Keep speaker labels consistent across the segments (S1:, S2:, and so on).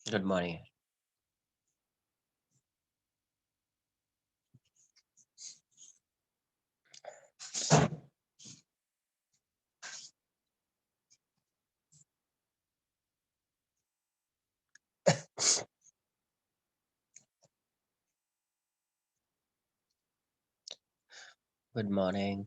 S1: Good morning. Good morning.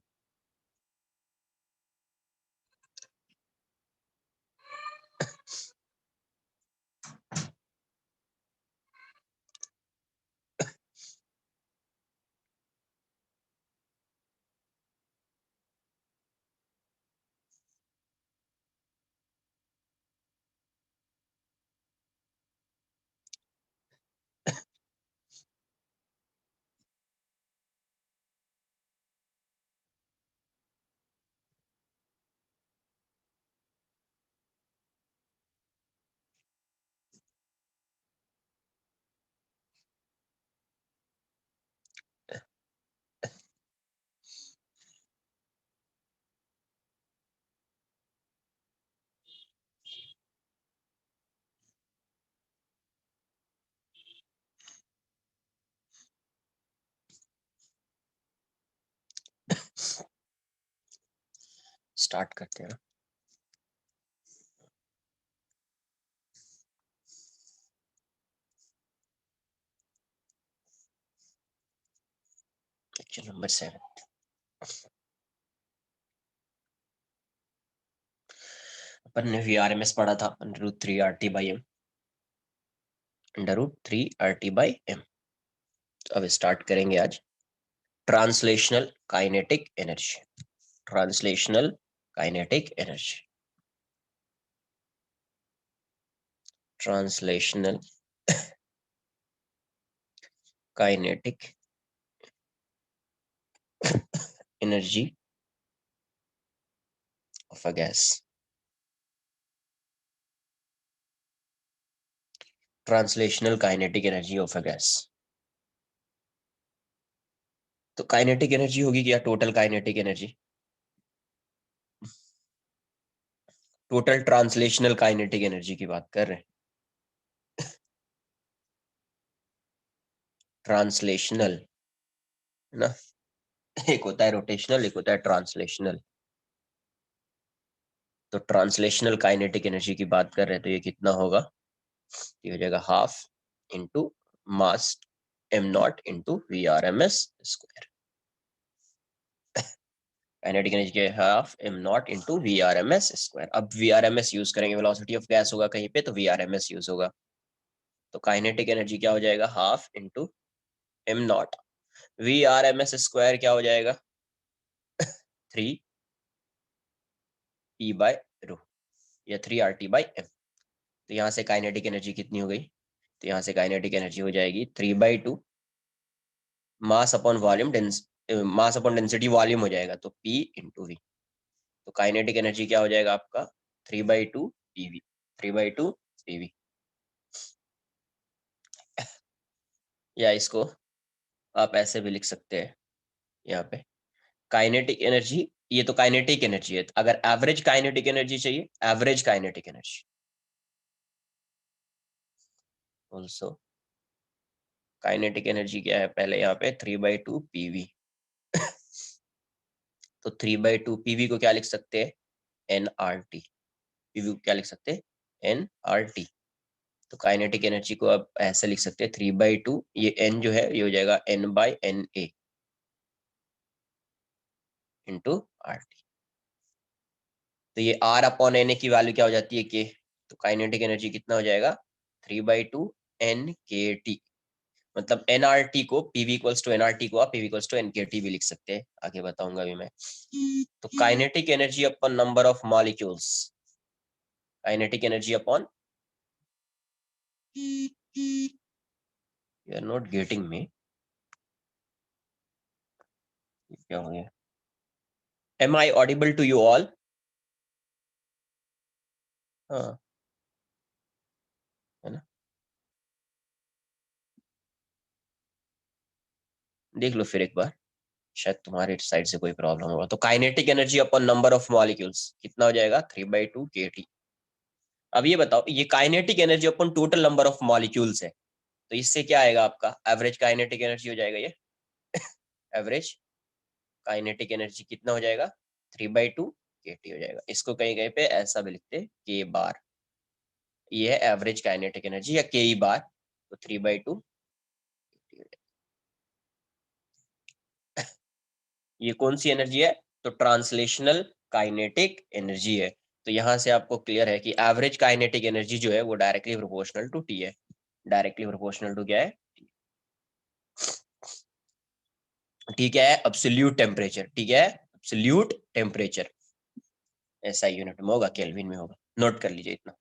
S1: Start करते हैं। Lecture number 7। अपन ने VRMS पढ़ा था √3 RT/M। √3 RT/M। तो अब स्टार्ट करेंगे आज translational kinetic energy. Translational kinetic energy. Translational kinetic energy of a gas. Translational kinetic energy of a gas. तो काइनेटिक एनर्जी होगी क्या? Total kinetic energy. Total translational kinetic energy की बात कर रहे हैं। ट्रांसलेशनल है ना, एक होता है रोटेशनल, एक होता है ट्रांसलेशनल। तो ट्रांसलेशनल काइनेटिक एनर्जी की बात कर रहे हैं तो ये कितना होगा? ये हो जाएगा half into mass m0 into VRMS²। Kinetic energy के हाफ m0 इंटू VRMS²। अब VRMS यूज करेंगे, वेलोसिटी ऑफ गैस होगा कहीं पे तो VRMS यूज होगा। तो काइनेटिक एनर्जी क्या हो जाएगा? Half into m0। VRMS² क्या हो जाएगा? 3P/ρ या 3RT/M। तो यहाँ से काइनेटिक एनर्जी कितनी हो गई? तो यहाँ से काइनेटिक एनर्जी हो जाएगी 3/2 mass upon volume mass upon density volume हो जाएगा तो P इंटू V। तो काइनेटिक एनर्जी क्या हो जाएगा आपका? 3/2 PV। 3/2 PV। या इसको आप ऐसे भी लिख सकते हैं यहाँ पे काइनेटिक एनर्जी। ये तो काइनेटिक एनर्जी है, अगर एवरेज काइनेटिक एनर्जी चाहिए, average kinetic energy also kinetic energy क्या है पहले यहाँ पे 3/2 PV। तो 3/2 PV को क्या लिख सकते हैं? nRT। PV को क्या लिख सकते हैं? nRT। तो काइनेटिक एनर्जी को आप ऐसे लिख सकते हैं 3/2, ये n जो है ये हो जाएगा n/NA इंटू RT। तो ये R अपॉन NA की वैल्यू क्या हो जाती है? K। तो काइनेटिक एनर्जी कितना हो जाएगा? 3/2 NKT। मतलब nRT को PV इक्वल्स टू nRT को आप PV इक्वल्स टू NKT भी लिख सकते हैं, आगे बताऊंगा अभी मैं। तो kinetic energy upon number of molecules. Kinetic energy upon, you are not getting me, क्या हो गया? Am I audible to you all? हाँ, है ना, देख लो फिर एक बार, शायद तुम्हारे साइड से कोई प्रॉब्लम होगा। तो kinetic energy upon number of molecules कितना हो जाएगा? 3/2 KT। अब ये बताओ, ये kinetic energy upon total number of molecules है, तो इससे क्या आएगा आपका एवरेज काइनेटिक एनर्जी हो जाएगा ये। एवरेज काइनेटिक एनर्जी कितना हो जाएगा, 3/2 kT हो जाएगा। इसको कहीं कहीं पे ऐसा भी लिखते के बार, ये है एवरेज काइनेटिक एनर्जी या के बार, तो 3/2 ये कौन सी एनर्जी है, तो ट्रांसलेशनल काइनेटिक एनर्जी है। तो यहां से आपको क्लियर है कि एवरेज काइनेटिक एनर्जी जो है वो डायरेक्टली प्रोपोर्शनल टू टी है। डायरेक्टली प्रोपोर्शनल टू क्या है, ठीक है, एब्सोल्यूट टेम्परेचर, ठीक है, एब्सोल्यूट टेम्परेचर। ऐसा यूनिट में होगा, केल्विन में होगा, नोट कर लीजिए इतना।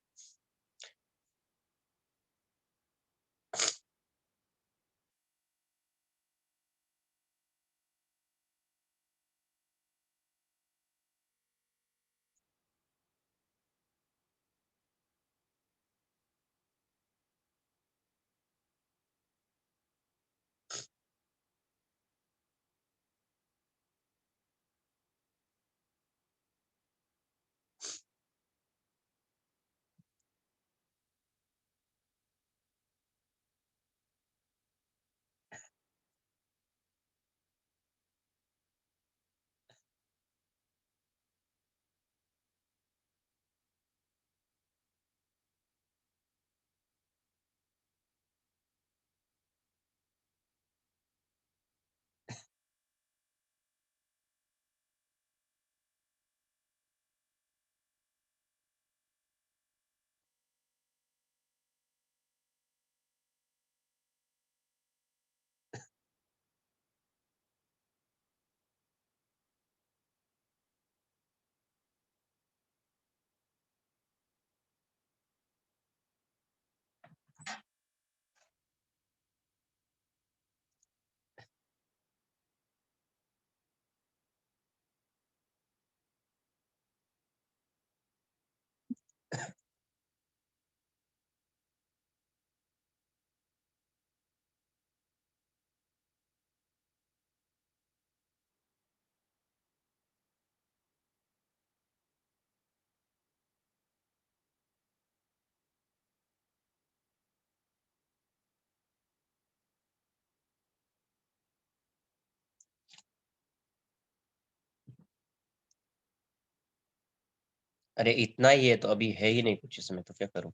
S1: अरे इतना ही है तो अभी है ही नहीं कुछ इसमें, तो क्या करूं,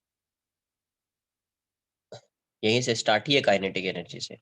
S1: यहीं से स्टार्ट ही है काइनेटिक एनर्जी से।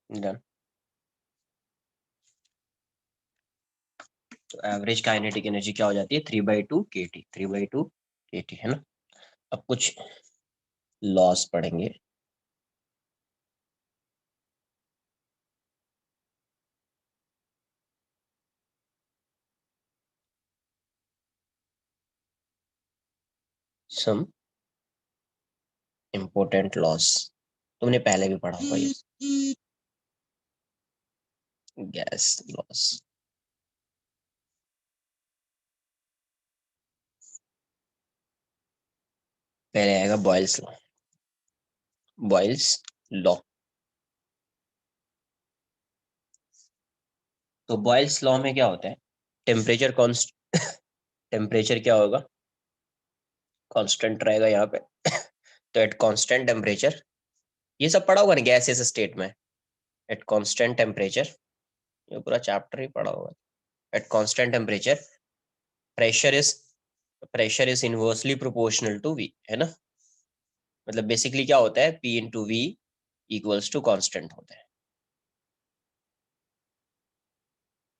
S1: डन। तो एवरेज काइनेटिक एनर्जी क्या हो जाती है, 3/2 kT, 3/2 kT है ना। अब कुछ लॉस पढ़ेंगे। सम इम्पोर्टेंट लॉस, तुमने पहले भी पढ़ा होगा ये, गैस लॉस। पहले आएगा बॉयल्स लॉ। बॉयल्स लॉ, तो बॉयल्स लॉ में क्या होता है, टेम्परेचर कॉन्स्ट, टेम्परेचर क्या होगा, कांस्टेंट रहेगा यहाँ पे, तो एट कांस्टेंट टेम्परेचर, ये सब पढ़ा होगा ना गैसियस स्टेट में, एट कांस्टेंट टेम्परेचर, ये पूरा चैप्टर ही पढ़ा होगा। At constant temperature pressure is inversely proportional to V, है ना। मतलब बेसिकली क्या होता है, P into V equals to constant होता है।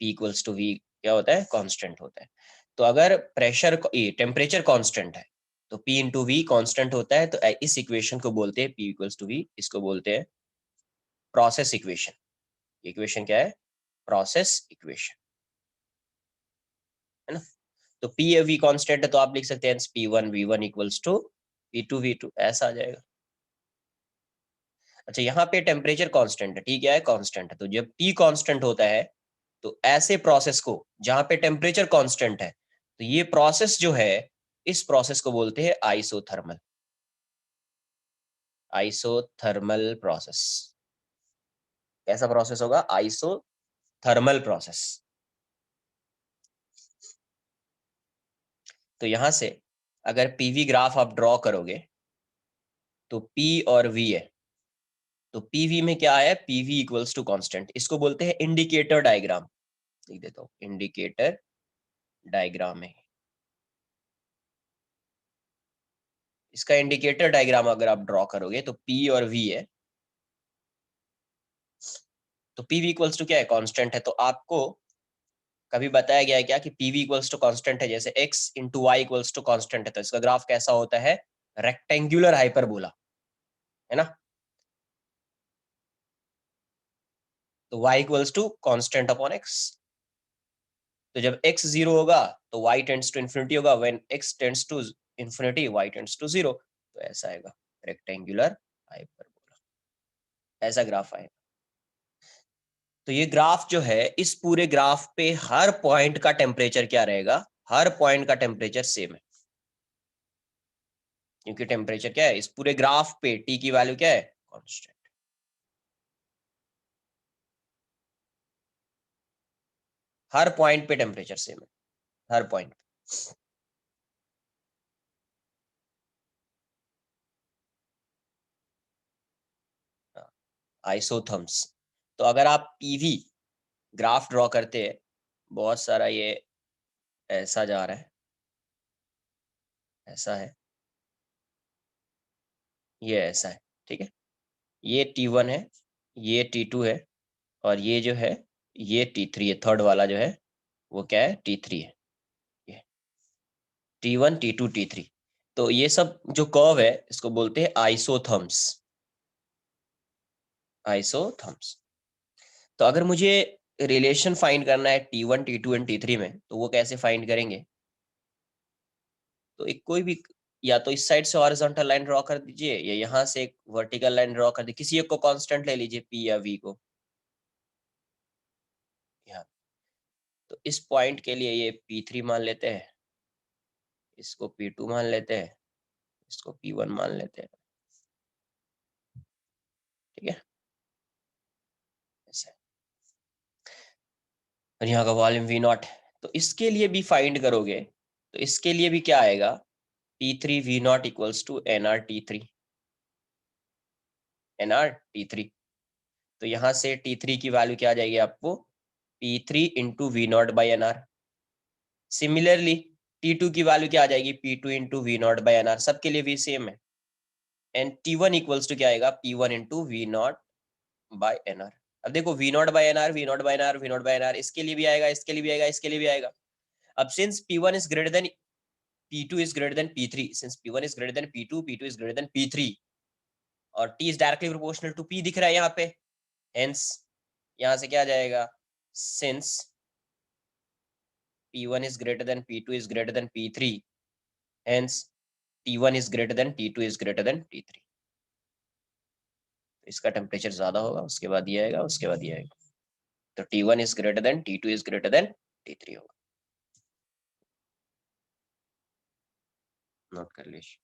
S1: P इक्वल्स टू वी क्या होता है, कांस्टेंट होता है। तो अगर प्रेशर टेम्परेचर कांस्टेंट है तो P इंटू वी कॉन्स्टेंट होता है, तो इस इक्वेशन को बोलते हैं P इक्वल्स टू वी, इसको बोलते हैं प्रोसेस इक्वेशन। इक्वेशन क्या है, प्रोसेस इक्वेशन, है ना। तो P वी कांस्टेंट है तो आप लिख सकते हैं P1 V1 equals to P2 V2, ऐसा आ जाएगा। अच्छा, यहाँ पे टेम्परेचर कांस्टेंट है, T क्या है, कांस्टेंट है। तो जब T कांस्टेंट होता है तो ऐसे प्रोसेस को जहां पे टेम्परेचर कांस्टेंट है, तो ये प्रोसेस जो है, इस प्रोसेस को बोलते हैं आइसोथर्मल, आइसोथर्मल प्रोसेस। कैसा प्रोसेस होगा, आइसोथर्मल प्रोसेस। तो यहां से अगर पीवी ग्राफ आप ड्रॉ करोगे तो P और V है, तो पीवी में क्या है, पीवी इक्वल्स टू कांस्टेंट, इसको बोलते हैं इंडिकेटर डायग्राम। लिख देता हूं, इंडिकेटर डायग्राम है इसका। इंडिकेटर डायग्राम अगर आप ड्रॉ करोगे तो P और V है, तो पीवी इक्वल्स टू क्या है, कांस्टेंट है। तो आपको कभी बताया गया है क्या कि पीवी इक्वल्स टू कांस्टेंट है, जैसे x into Y equals to constant है, तो इसका ग्राफ कैसा होता है, रेक्टेंगुलर हाइपरबोला, है ना। तो y equals to constant upon x। तो जब x 0 होगा तो y टेंड्स टू इन्फिनिटी होगा, when x tends to infinity y tends to 0, तो ऐसा आएगा रेक्टेंगुलर हाइपरबोला, ऐसा ग्राफ आएगा। तो ये ग्राफ जो है, इस पूरे ग्राफ पे हर पॉइंट का टेम्परेचर क्या रहेगा, हर पॉइंट का टेम्परेचर सेम है, क्योंकि टेम्परेचर क्या है, इस पूरे ग्राफ पे T की वैल्यू क्या है, कांस्टेंट। हर पॉइंट पे टेम्परेचर सेम है, हर पॉइंट। आइसोथर्म्स। तो अगर आप पीवी ग्राफ ड्रॉ करते हैं, बहुत सारा ये ऐसा जा रहा है, ऐसा है, ये ऐसा है, ठीक है। ये T1 है, ये T2 है, और ये जो है, ये T3 है, थर्ड वाला जो है वो क्या है, T3 है। ये T1 T2 T3, तो ये सब जो कर्व है इसको बोलते हैं आइसोथर्म्स, आइसोथर्म्स। तो अगर मुझे रिलेशन फाइंड करना है T1 T2 एंड T3 में, तो वो कैसे फाइंड करेंगे, तो एक कोई भी, या तो इस साइड से हॉरिजॉन्टल लाइन ड्रॉ कर दीजिए, या यहाँ से एक वर्टिकल लाइन ड्रॉ कर दीजिए, किसी एक को कांस्टेंट ले लीजिए, P या V को। यहाँ तो इस पॉइंट के लिए ये P3 मान लेते हैं, इसको P2 मान लेते हैं, इसको P1 मान लेते हैं, ठीक है, ऐसे। और यहाँ का वॉल्यूम V0, तो इसके लिए भी फाइंड करोगे तो इसके लिए भी क्या आएगा, P3 V0 equals to NR T3। तो यहाँ से T3 की वैल्यू क्या आ जाएगी आपको, P3 into V0/NR। Similarly T2 की वैल्यू क्या आ जाएगी, P2 इंटू V0/NR, सबके लिए भी सेम है। एंड T1 इक्वल्स टू क्या आएगा, P1 इंटू V0/NR। अब देखो V0/NR V0/NR V0/NR, इसके लिए भी आएगा, इसके लिए भी आएगा, इसके लिए भी आएगा। अब since P1 is greater than P2 is greater than P3, since P1 is greater than P2, P2 is greater than P3, और T is directly proportional to P दिख रहा है यहाँ पे, हेंस यहाँ से क्या आ जाएगा, since P1 is greater than P2 is greater than P3, hence T1 is greater than T2 is greater than T3। तो इसका टेम्परेचर ज्यादा होगा, उसके बाद ये आएगा, उसके बाद ये आएगा, तो T1 is greater than T2 is greater than T3 होगा। नोट कर लीजिए।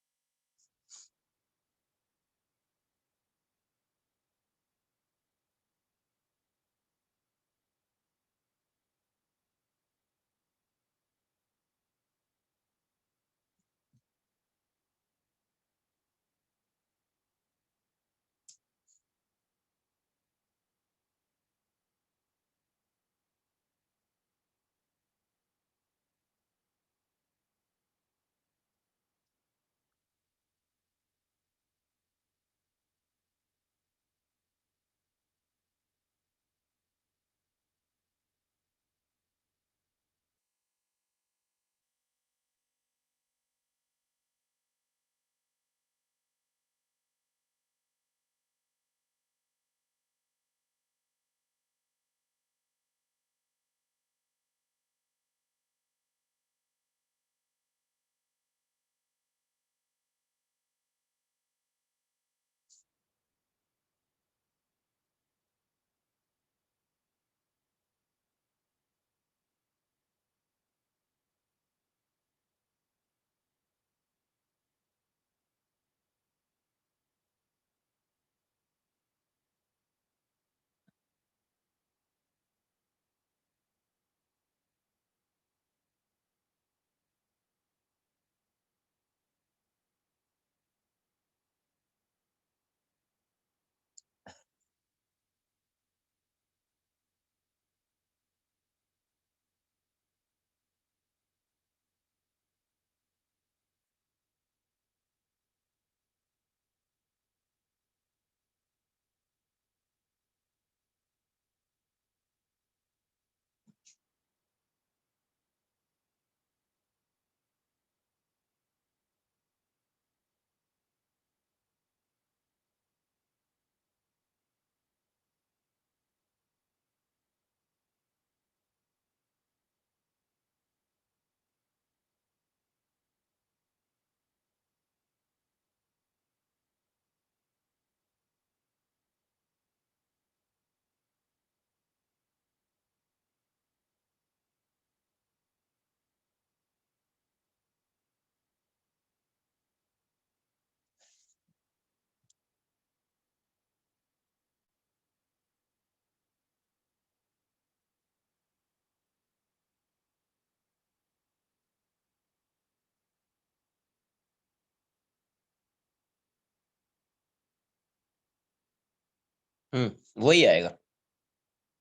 S1: वही आएगा,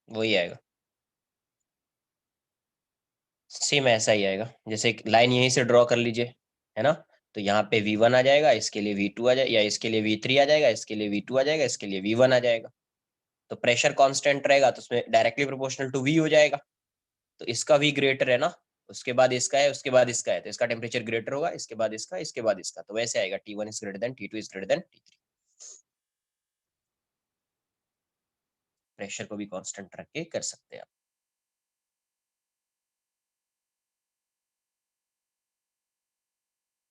S1: वही आएगा, सेम ऐसा ही आएगा। जैसे एक लाइन यहीं से ड्रॉ कर लीजिए, है ना, तो यहाँ पे V1 आ जाएगा, इसके लिए V2 आ जाएगा, या इसके लिए V3 आ जाएगा, इसके लिए V2 आ जाएगा, इसके लिए V1 आ जाएगा। तो प्रेशर कांस्टेंट रहेगा तो उसमें डायरेक्टली प्रोपोर्शनल टू V हो जाएगा। तो इसका V ग्रेटर है ना, उसके बाद इसका है, उसके बाद इसका है, तो इसका टेम्परेचर ग्रेटर होगा, इसके बाद इसका, इसके बाद इसका, तो वैसे आएगा T1 is greater then T2 is greater then T3। Pressure को भी कांस्टेंट रख के कर सकते हैं आप।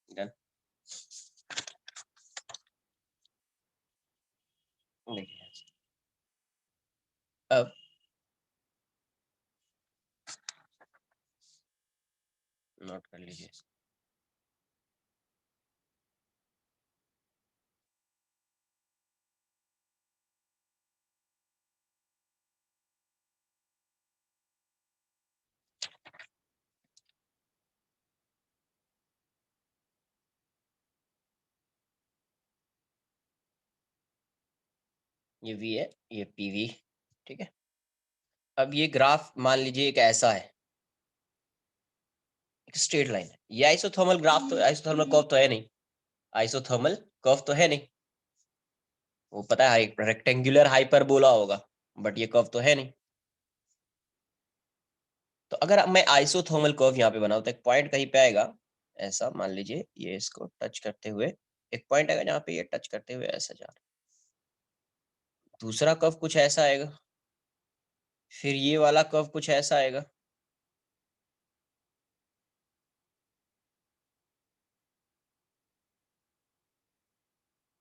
S1: Done? देखिए अब नोट कर लीजिए, ये V है, ये PV, ठीक है। अब ये ग्राफ मान लीजिए एक ऐसा है, एक स्ट्रेट लाइन है, ये आइसोथर्मल ग्राफ तो, आइसोथर्मल कर्व तो है नहीं, आइसोथर्मल कर्व तो है नहीं, वो पता है रेक्टेंगुलर हाइपरबोला होगा, बट ये कर्व तो है नहीं। तो अगर मैं आइसोथर्मल कर्व यहाँ पे बनाऊं तो एक पॉइंट कहीं पे आएगा ऐसा, मान लीजिए ये इसको टच करते हुए एक पॉइंट आएगा जहाँ पे ये टच करते हुए ऐसा जा रहा है, दूसरा कर्व कुछ ऐसा आएगा, फिर ये वाला कर्व कुछ ऐसा आएगा,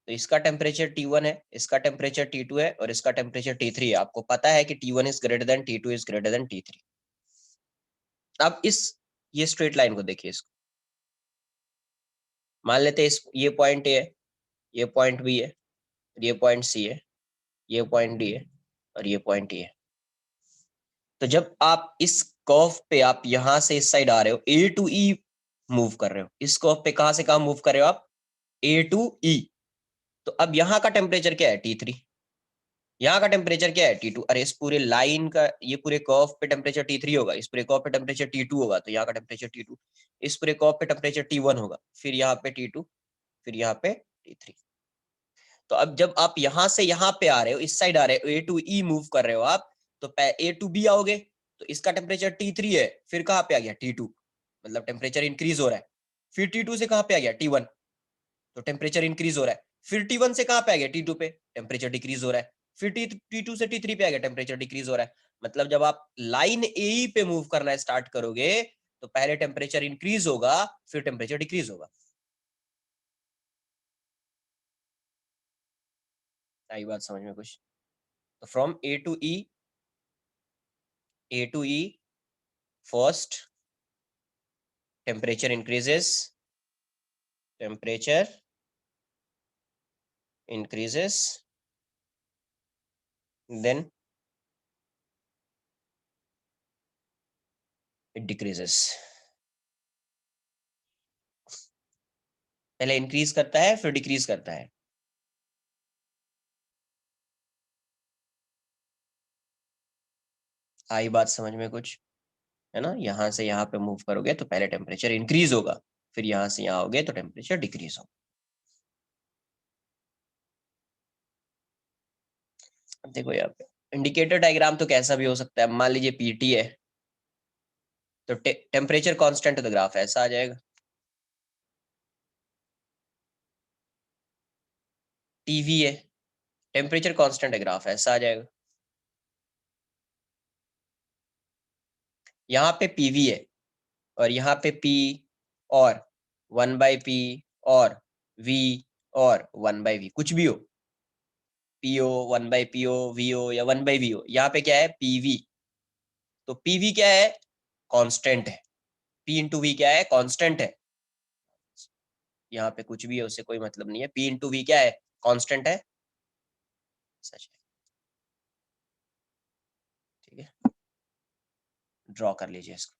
S1: तो इसका टेम्परेचर T1 है, इसका टेम्परेचर T2 है, और इसका टेम्परेचर T3 है। आपको पता है कि T1 is greater then T2 is greater then T3। अब इस ये स्ट्रेट लाइन को देखिए, इसको मान लेते हैं, इस ये पॉइंट ए है, ये पॉइंट बी है, ये पॉइंट सी है, ये पॉइंट डी है, और ये पॉइंट ई है। तो जब आप इस कर्व पे आप यहां से इस साइड आ रहे हो, ए टू ई मूव कर रहे हो, इस कर्व पे कहां से कहां मूव कर रहे हो आप, ए टू ई। तो अब यहाँ का टेम्परेचर क्या है, T3, यहाँ का टेम्परेचर क्या है, T2। अरे इस पूरे लाइन का, ये पूरे कर्व पे टेम्परेचर T3 होगा, इस पूरे कर्व पे टेम्परेचर T2 होगा, तो यहाँ का टेम्परेचर T2, इस पूरे कर्व पे टेम्परेचर T1 होगा, फिर यहाँ पे T2, फिर यहाँ पे T3। तो अब जब आप यहाँ से यहाँ पे आ रहे हो, इस साइड आ रहे हो, ए टू ई मूव कर रहे हो आप, तो ए टू बी आओगे, तो इसका टेम्परेचर T3 है, फिर कहाँ पे आ गया T2, मतलब टेम्परेचर इंक्रीज हो रहा है। फिर T2 से कहाँ पे आ गया T1, तो टेम्परेचर इंक्रीज हो रहा है। फिर T1 से कहाँ पे आ गया T2 पे, टेम्परेचर डिक्रीज हो रहा है। फिर T2 से T3 पे आ गया, टेम्परेचर डिक्रीज हो रहा है। मतलब जब आप लाइन ए पे मूव करना स्टार्ट करोगे तो पहले टेम्परेचर इंक्रीज होगा, फिर टेम्परेचर डिक्रीज होगा। आई बात समझ में कुछ? तो from A to E first temperature increases, temperature increases, then it decreases। पहले इंक्रीज करता है, फिर डिक्रीज करता है। आई बात समझ में कुछ? है ना, यहाँ से यहाँ पे मूव करोगे तो पहले टेम्परेचर इंक्रीज होगा, फिर यहाँ से यहाँ होगे तो टेम्परेचर डिक्रीज होगा। अब देखो यहाँ पे इंडिकेटर डायग्राम तो कैसा भी हो सकता है। मान लीजिए पीटी है, तो टेम्परेचर कांस्टेंट, तो ग्राफ ऐसा आ जाएगा। टीवी है, टेम्परेचर कांस्टेंट है, ग्राफ ऐसा आ जाएगा। यहाँ पे पीवी है, और यहाँ पे पी, और 1/P, और वी, और 1/V, कुछ भी हो, पीओ, 1/PO, वीओ, या 1/VO। यहाँ पे क्या है, पीवी। तो पीवी क्या है, कांस्टेंट है। पी इंटू वी क्या है, कांस्टेंट है। यहाँ पे कुछ भी है उससे कोई मतलब नहीं है, पी इंटू वी क्या है, कांस्टेंट है, सच है। ठीक है, ड्रॉ कर लीजिए इसको।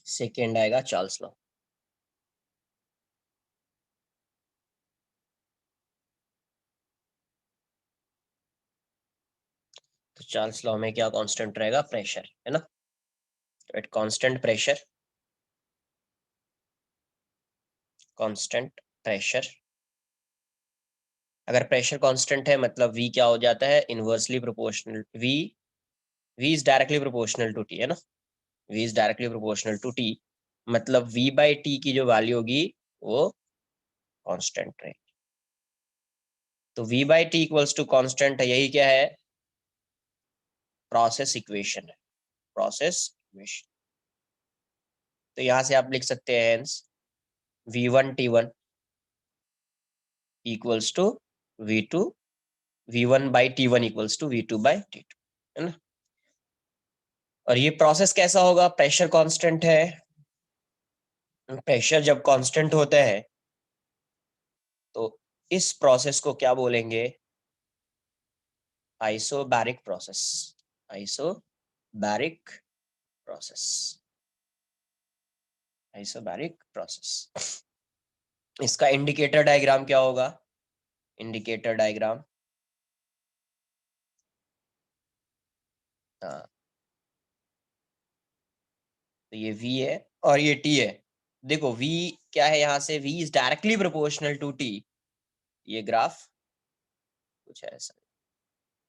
S1: सेकेंड आएगा चार्ल्स लॉ। तो चार्ल्स लॉ में क्या कांस्टेंट रहेगा? प्रेशर, है ना। At constant pressure, constant pressure, अगर प्रेशर कांस्टेंट है मतलब v क्या हो जाता है? Inversely proportional v is directly proportional to t, है ना। v is directly proportional to t, मतलब v बाई टी की जो वैल्यू होगी वो कांस्टेंट रहेगी। तो v by T equals to constant है, यही क्या है? प्रोसेस इक्वेशन है, प्रोसेस इक्वेशन। तो यहां से आप लिख सकते हैं v1t1 equals to v2, v1 by t1 equals to v2 by t2, है ना। और ये प्रोसेस कैसा होगा? प्रेशर कांस्टेंट है, प्रेशर जब कांस्टेंट होता है तो इस प्रोसेस को क्या बोलेंगे? Isobaric process, isobaric process, isobaric process. इसका इंडिकेटर डायग्राम क्या होगा? इंडिकेटर डायग्राम, हाँ, तो ये v है और ये t है। देखो v क्या है, यहां से v is directly proportional to t। ये ग्राफ कुछ ऐसा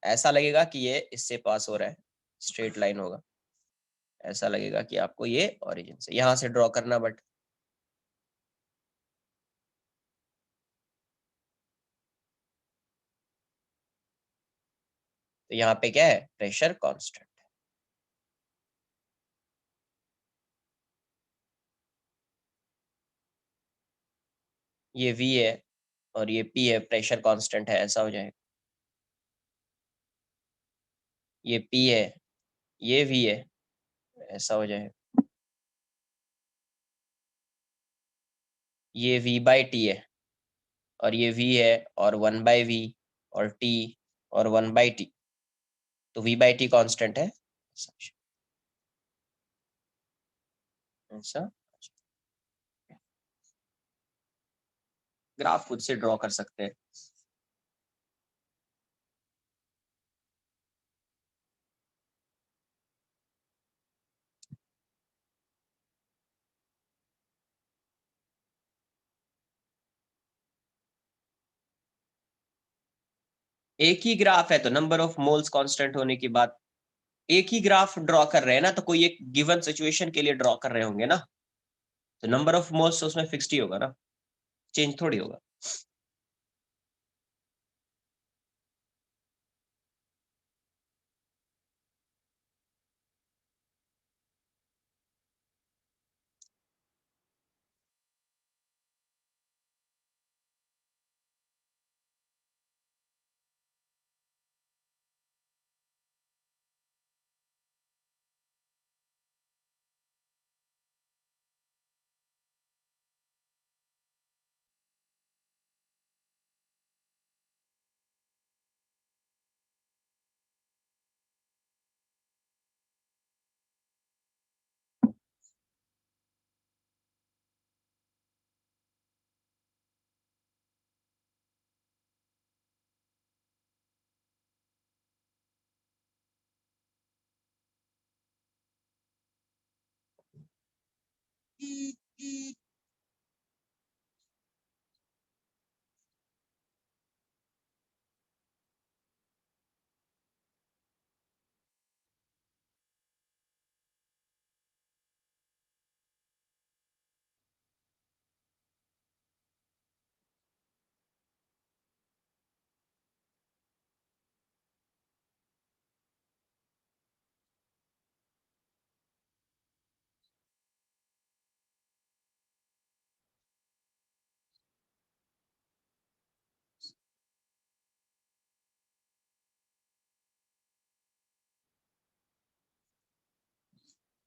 S1: ऐसा लगेगा कि ये इससे पास हो रहा है, स्ट्रेट लाइन होगा। ऐसा लगेगा कि आपको ये ओरिजिन से यहां से ड्रॉ करना, बट तो यहाँ पे क्या है? Pressure constant. ये v है और ये p है, प्रेशर कांस्टेंट है, ऐसा हो जाएगा। ये p है, ये v है, ऐसा हो जाएगा। ये v बाई टी है और ये v है और 1/v और t और 1/t, तो v बाई टी कॉन्स्टेंट है, ऐसा। ग्राफ खुद से ड्रॉ कर सकते हैं। एक ही ग्राफ है तो नंबर ऑफ मोल्स कांस्टेंट होने की बात, एक ही ग्राफ ड्रॉ कर रहे हैं ना, तो कोई एक गिवन सिचुएशन के लिए ड्रॉ कर रहे होंगे ना, तो नंबर ऑफ मोल्स तो उसमें फिक्स्ड ही होगा ना, चेंज थोड़ी होगा।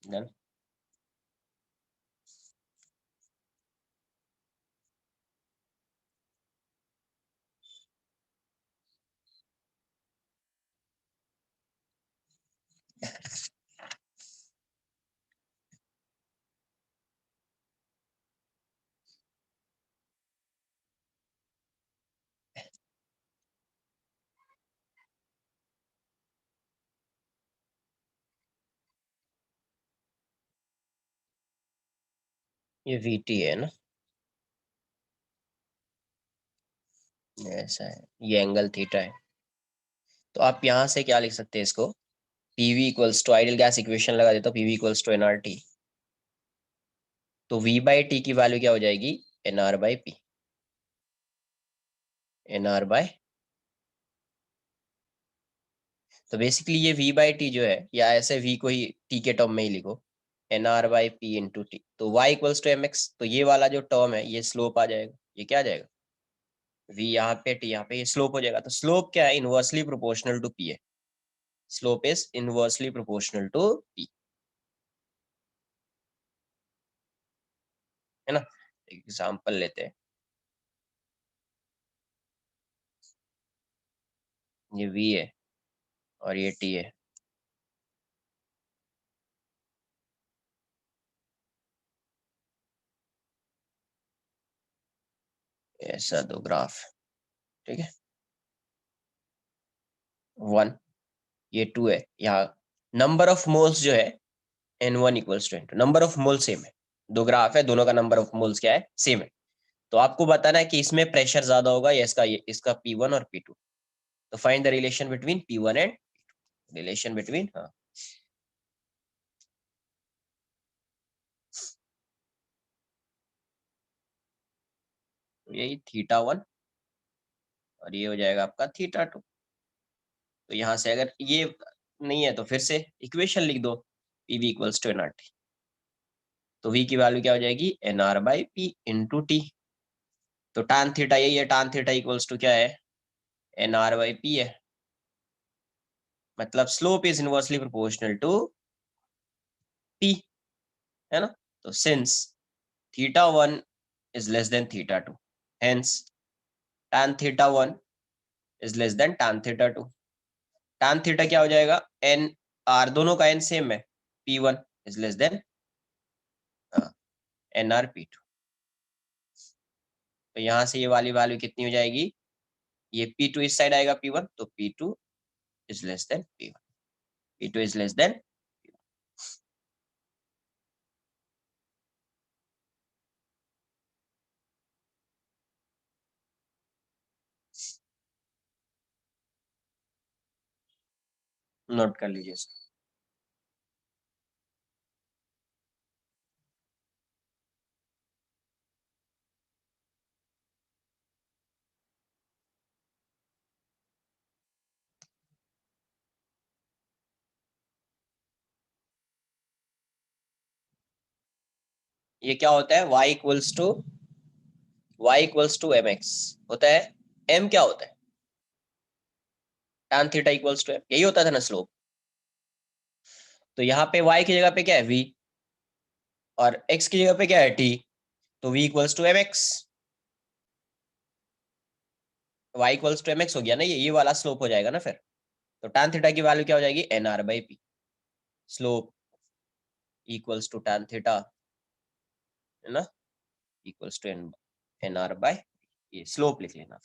S1: Done. ये VT है ना, ऐसा है, ये एंगल थीटा है। तो आप यहाँ से क्या लिख सकते हैं इसको, PV equals to, ideal gas equation लगा देता हूँ, पीवी इक्वल्स टू एनआरटी। तो वी बाई टी की वैल्यू क्या हो जाएगी, NR by P, NR by, तो बेसिकली ये वी बाई टी जो है, या ऐसे वी को ही टी के टर्म में ही लिखो, N R by P into T. तो Y equals to M X, तो ये वाला जो टर्म है ये स्लोप आ जाएगा, ये क्या आ जाएगा, वी यहाँ पे टी यहाँ पे, ये स्लोप हो जाएगा। तो स्लोप क्या है, इनवर्सली प्रोपोर्शनल टू पी है, slope is inversely proportional to P, है ना। एग्जाम्पल लेते हैं, ये वी है और ये टी है, ऐसा दो ग्राफ, ठीक है, 1, ये 2 है। यहाँ नंबर ऑफ मोल्स जो है N1 equals to N2, number of mole same है, दो ग्राफ है, दोनों का नंबर ऑफ मोल्स क्या है, सेम है। तो आपको बताना है कि इसमें प्रेशर ज्यादा होगा या इसका, ये इसका P1 और P2। तो find the relation between P1 and, relation between, हाँ, तो यही थीटा 1 और ये हो जाएगा आपका थीटा 2। तो यहाँ से अगर ये नहीं है तो फिर से इक्वेशन लिख दो, PV इक्वल्स टू एनआरटी। तो V की वैल्यू क्या हो जाएगी, NR by P into T. तो tan थीटा यही है, tan थीटा इक्वल्स टू क्या है, एनआर बाई पी है, मतलब slope is inversely proportional to P, है ना। तो since theta 1 is less than theta 2, hence tan theta 1 is less than tan theta 2। tan theta क्या हो जाएगा, n r, दोनों का n सेम है, P1 is less than nr P2। तो यहाँ से ये वाली वैल्यू कितनी हो जाएगी, ये P2 इस साइड आएगा P1, तो P2 is less than P1, P2 is less than, note कर लीजिए इसको। ये क्या होता है, y इक्वल्स टू mx होता है, m क्या होता है, tan theta equals to m, यही होता था ना स्लोप। तो यहाँ पे y की जगह पे क्या है, v, और x की जगह पे क्या है, t। तो v equals to mx, y equals to mx हो गया ना, ये वाला स्लोप हो जाएगा ना फिर। तो tan थीटा की वैल्यू क्या हो जाएगी, nr by P, slope equals to tan theta, है ना, इक्वल्स टू nr बाई, ये स्लोप लिख लेना।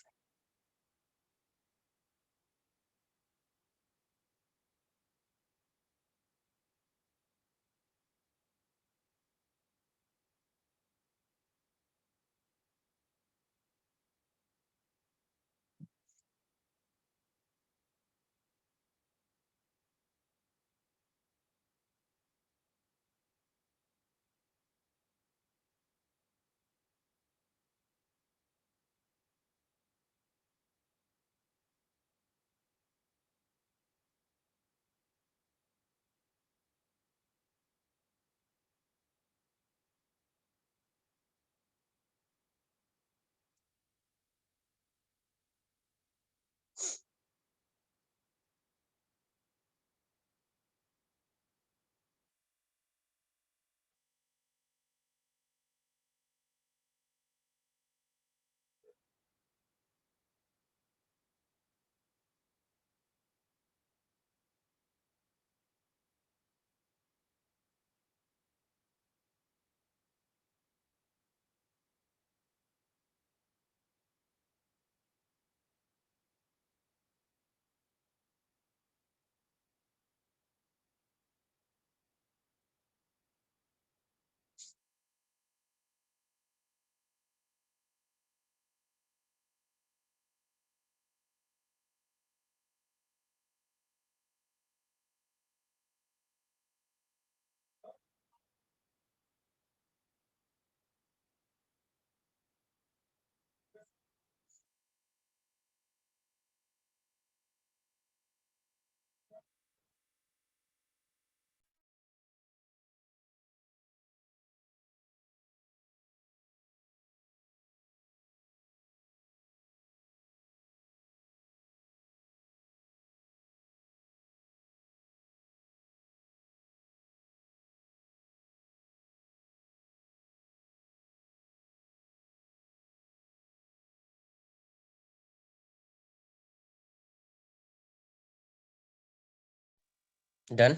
S1: Done.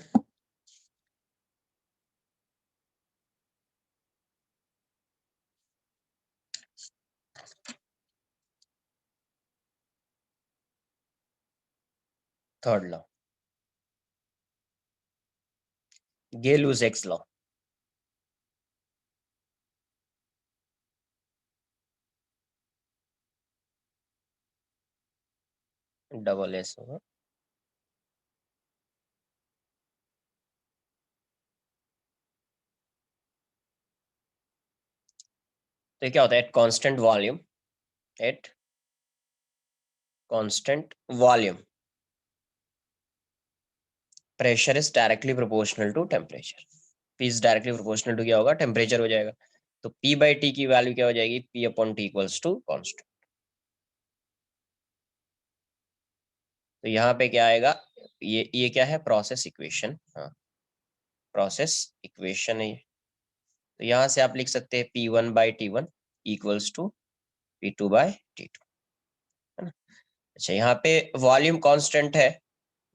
S1: Third law, Gay-Lussac's law. Double S होगा। तो ये क्या होता है? At constant volume, at constant volume pressure is directly proportional to temperature. P is directly proportional to क्या होगा? टेम्परेचर हो जाएगा। तो पी बाई टी की वैल्यू क्या हो जाएगी? P upon T equals to constant. तो यहाँ पे क्या आएगा? ये क्या है? Process equation. हाँ, प्रोसेस इक्वेशन है ये। तो यहाँ से आप लिख सकते हैं P one by T one equals to P two by T two, है ना? अच्छा, यहाँ पे वॉल्यूम कांस्टेंट है।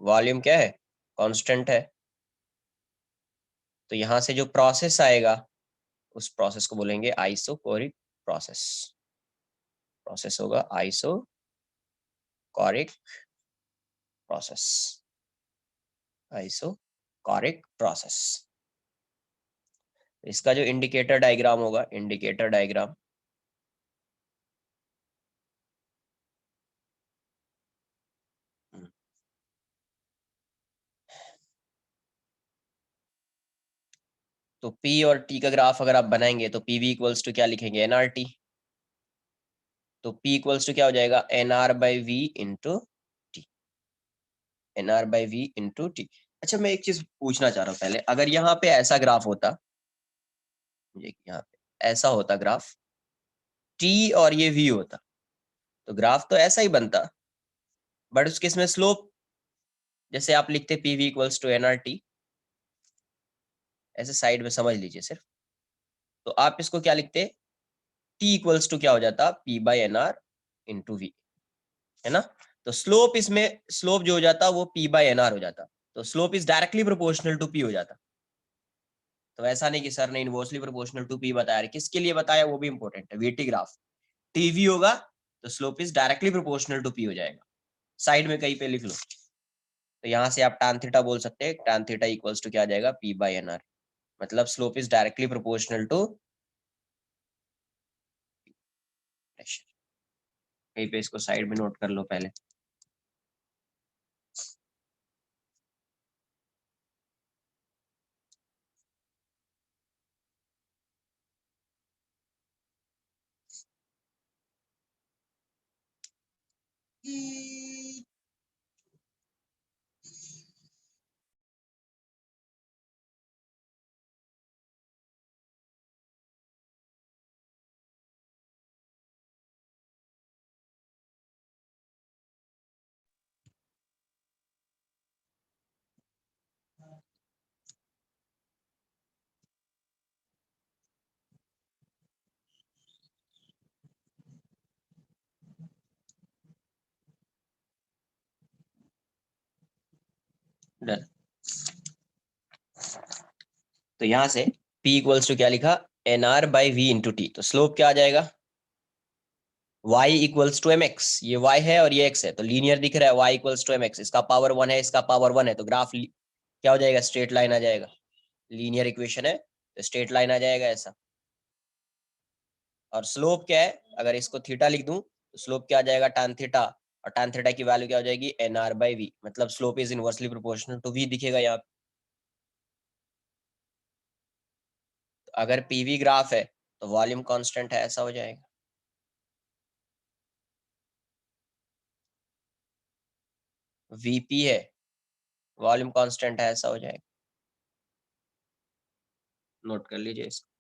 S1: वॉल्यूम क्या है? कांस्टेंट है। तो यहाँ से जो प्रोसेस आएगा उस प्रोसेस को बोलेंगे आइसोकोरिक प्रोसेस। प्रोसेस होगा आइसोकोरिक प्रोसेस, आइसोकोरिक प्रोसेस। इसका जो इंडिकेटर डायग्राम होगा, इंडिकेटर डायग्राम, तो P और T का ग्राफ अगर आप बनाएंगे तो PV इक्वल्स टू क्या लिखेंगे? NRT। तो P इक्वल्स टू क्या हो जाएगा? NR by V into T, NR by V into T. अच्छा, मैं एक चीज पूछना चाह रहा हूँ पहले, अगर यहाँ पे ऐसा ग्राफ होता, ये यहाँ पे ऐसा होता ग्राफ, T और ये V होता, तो ग्राफ तो ऐसा ही बनता, बट उसके इसमें स्लोप जैसे आप लिखते PV इक्वल्स टू NRT, ऐसे साइड में समझ लीजिए सिर्फ, तो आप इसको क्या लिखते? T इक्वल्स टू क्या हो जाता? P by NR into V, है ना? तो स्लोप इसमें, स्लोप जो हो जाता वो P बाई NR हो जाता। तो slope is directly proportional to P हो जाता। तो ऐसा नहीं कि सर ने इनवर्सली प्रोपोर्शनल टू P बताया, किसके लिए बताया वो भी इंपॉर्टेंट है। VT ग्राफ TV होगा तो slope is directly proportional to P हो जाएगा। साइड में कहीं पे लिख लो। तो यहाँ से आप tan थीटा बोल सकते हैं, tan थीटा इक्वल्स टू क्या आ जाएगा? P by NR। मतलब slope is directly proportional to pressure. कहीं पे इसको साइड में नोट कर लो पहले। डन। तो यहाँ से P इक्वल्स टू क्या लिखा? NR by V into T. तो स्लोप क्या आ जाएगा? y equals to mx। ये y है और ये x है, तो लीनियर दिख रहा है। y इक्वल्स टू mx, इसका पावर 1 है, इसका पावर 1 है, तो ग्राफ क्या हो जाएगा? स्ट्रेट लाइन आ जाएगा। लीनियर इक्वेशन है तो स्ट्रेट लाइन आ जाएगा ऐसा। और स्लोप क्या है? अगर इसको थीटा लिख दूं तो स्लोप क्या आ जाएगा? tan theta. और tan थीटा की वैल्यू क्या हो जाएगी? NR by V. मतलब slope is inversely proportional to v दिखेगा यहाँ पे। तो अगर PV ग्राफ है तो वॉल्यूम कांस्टेंट है, ऐसा हो जाएगा। VP है, वॉल्यूम कांस्टेंट है, ऐसा हो जाएगा। नोट कर लीजिए इसको।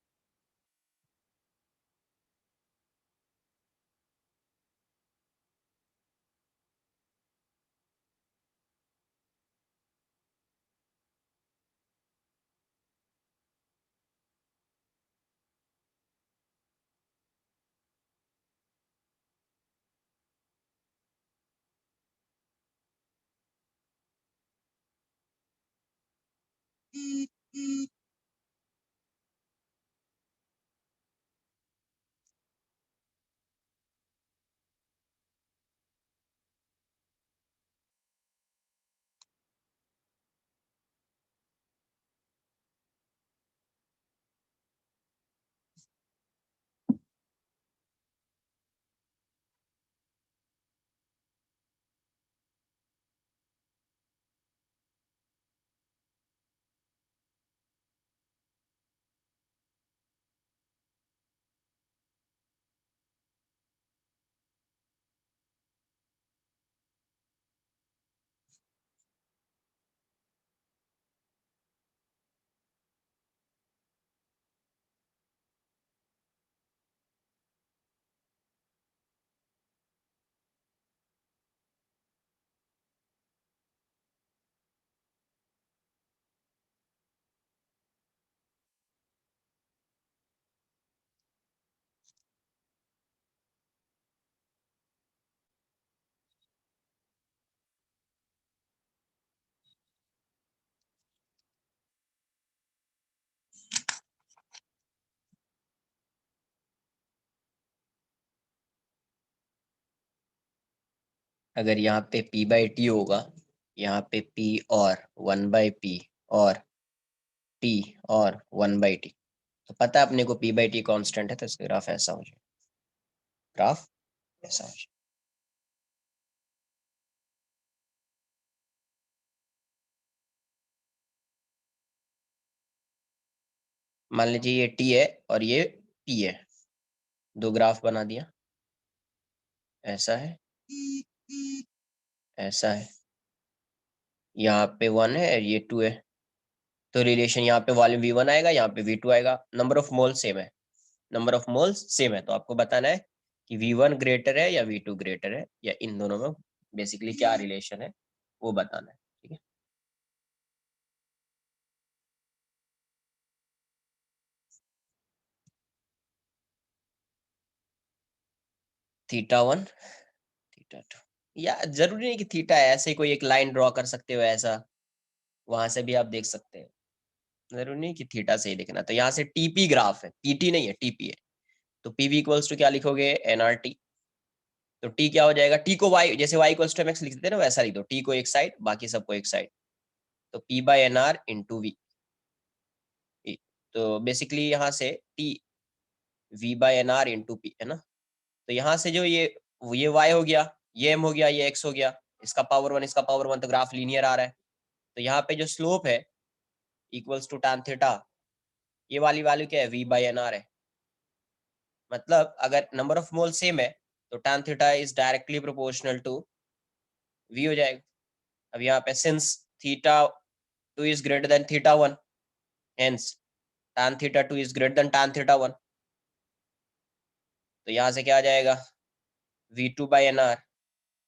S1: अगर यहाँ पे p/t होगा, यहाँ पे p और 1/p और t और 1/t, तो पता है अपने को p/t कांस्टेंट है, तो इसका ग्राफ ऐसा हो जाए, ग्राफ ऐसा हो जाए। मान लीजिए ये t है और ये p है, दो ग्राफ बना दिया, ऐसा है, ऐसा है, यहाँ पे 1 है और ये 2 है, तो रिलेशन यहाँ पे वॉल्यूम v1 आएगा, यहाँ पे v2 आएगा, नंबर ऑफ मोल सेम है, नंबर ऑफ मोल्स सेम है, तो आपको बताना है कि v1 ग्रेटर है या v2 ग्रेटर है, या इन दोनों में बेसिकली क्या रिलेशन है वो बताना है। ठीक है, θ1 θ2, या जरूरी नहीं कि थीटा है, ऐसे कोई एक लाइन ड्रॉ कर सकते हो ऐसा, वहां से भी आप देख सकते हैं, जरूरी नहीं कि थीटा से ही देखना। तो यहाँ से टीपी ग्राफ है, पीटी नहीं है, टीपी है, तो पीवी इक्वल्स टू क्या लिखोगे, एनआरटी। तो टी क्या हो जाएगा, टी को वाई, जैसे Y equals to M X लिख देते हैं ना, वैसा लिख दो, टी को एक साइड, बाकी सबको एक साइड, तो P by N R into V. तो बेसिकली यहाँ से T V by N R into P है ना, तो यहाँ से जो ये वाई हो गया, ये एम हो गया, ये एक्स हो गया, इसका पावर 1 इसका पावर 1, तो ग्राफ लीनियर आ रहा है। तो यहाँ पे जो स्लोप है इक्वल्स टू tan थीटा, ये वाली वैल्यू क्या है, v बाई एन आर है, मतलब अगर नंबर ऑफ मोल सेम है तो tan theta is directly proportional to v हो जाएगा। अब यहाँ पे since θ2 is greater than θ1, hence tan θ2 is greater than tan θ1, तो यहाँ से क्या आ जाएगा, v2 by N R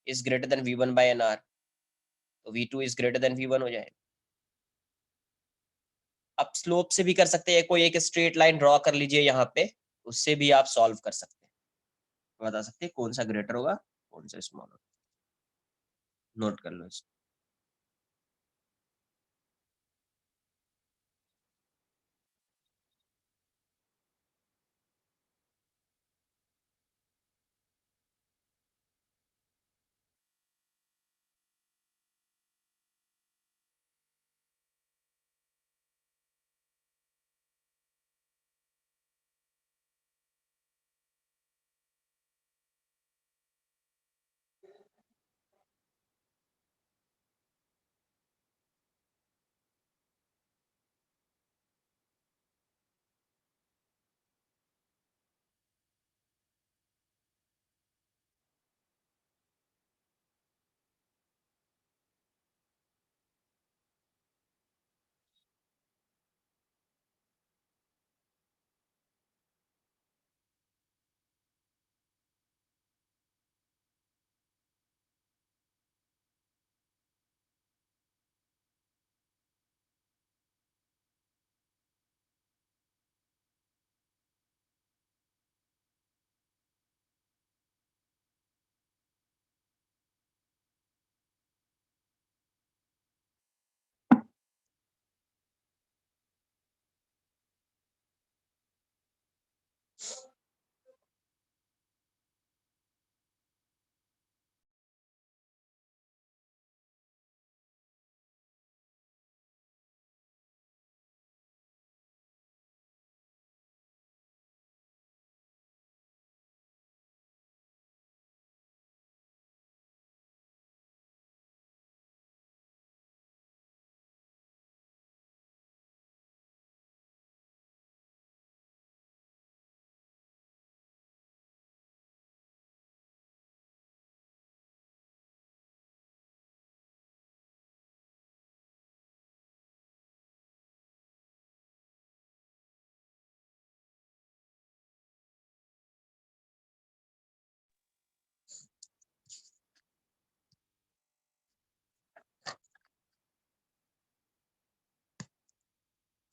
S1: is greater than v1 by N R, तो v2 is greater than v1 हो जाएगा। आप स्लोप से भी कर सकते हैं, कोई एक स्ट्रेट लाइन ड्रॉ कर लीजिए यहाँ पे, उससे भी आप सॉल्व कर सकते हैं, बता सकते हैं कौन सा ग्रेटर होगा कौन सा स्मॉल होगा, नोट कर लो इसको।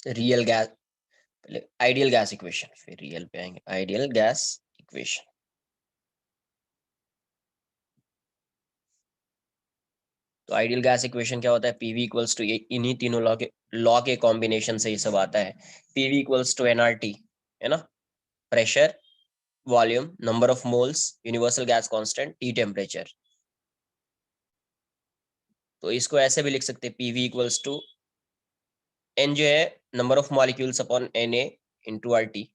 S1: रियल गैस, पहले आइडियल गैस इक्वेशन, फिर रियल पे आएंगे। आइडियल गैस इक्वेशन, तो आइडियल गैस इक्वेशन क्या होता है? पीवी इक्वल्स टू, इन्हीं तीनों लॉ के कॉम्बिनेशन से ये सब आता है। पीवी इक्वल्स टू एनआरटी, है ना, pressure, volume, number of moles, universal gas constant, T temperature. तो इसको ऐसे भी लिख सकते हैं, पीवी इक्वल्स टू एन जो है number of molecules upon N A into R T,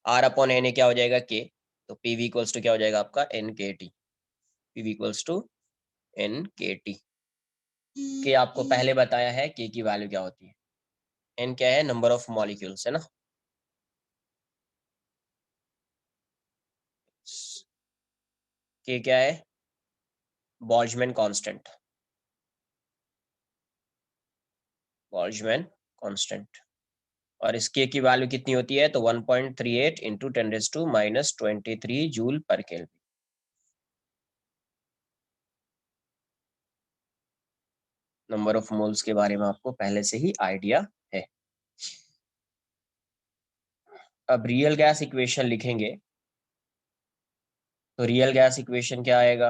S1: R upon N A क्या हो जाएगा? के। तो पीवी इक्वल्स टू क्या हो जाएगा आपका? N K T. PV equals to N K T. K आपको पहले बताया है के की वैल्यू क्या होती है। एन क्या है? नंबर ऑफ मॉलिक्यूल्स, है ना। के क्या है? Boltzmann constant, Boltzmann constant. और इस के की वैल्यू कितनी होती है? तो 1.38 इंटू 10⁻⁻23 जूल पर केल्विन। नंबर ऑफ मोल्स के बारे में आपको पहले से ही आइडिया है। अब रियल गैस इक्वेशन लिखेंगे, तो रियल गैस इक्वेशन क्या आएगा?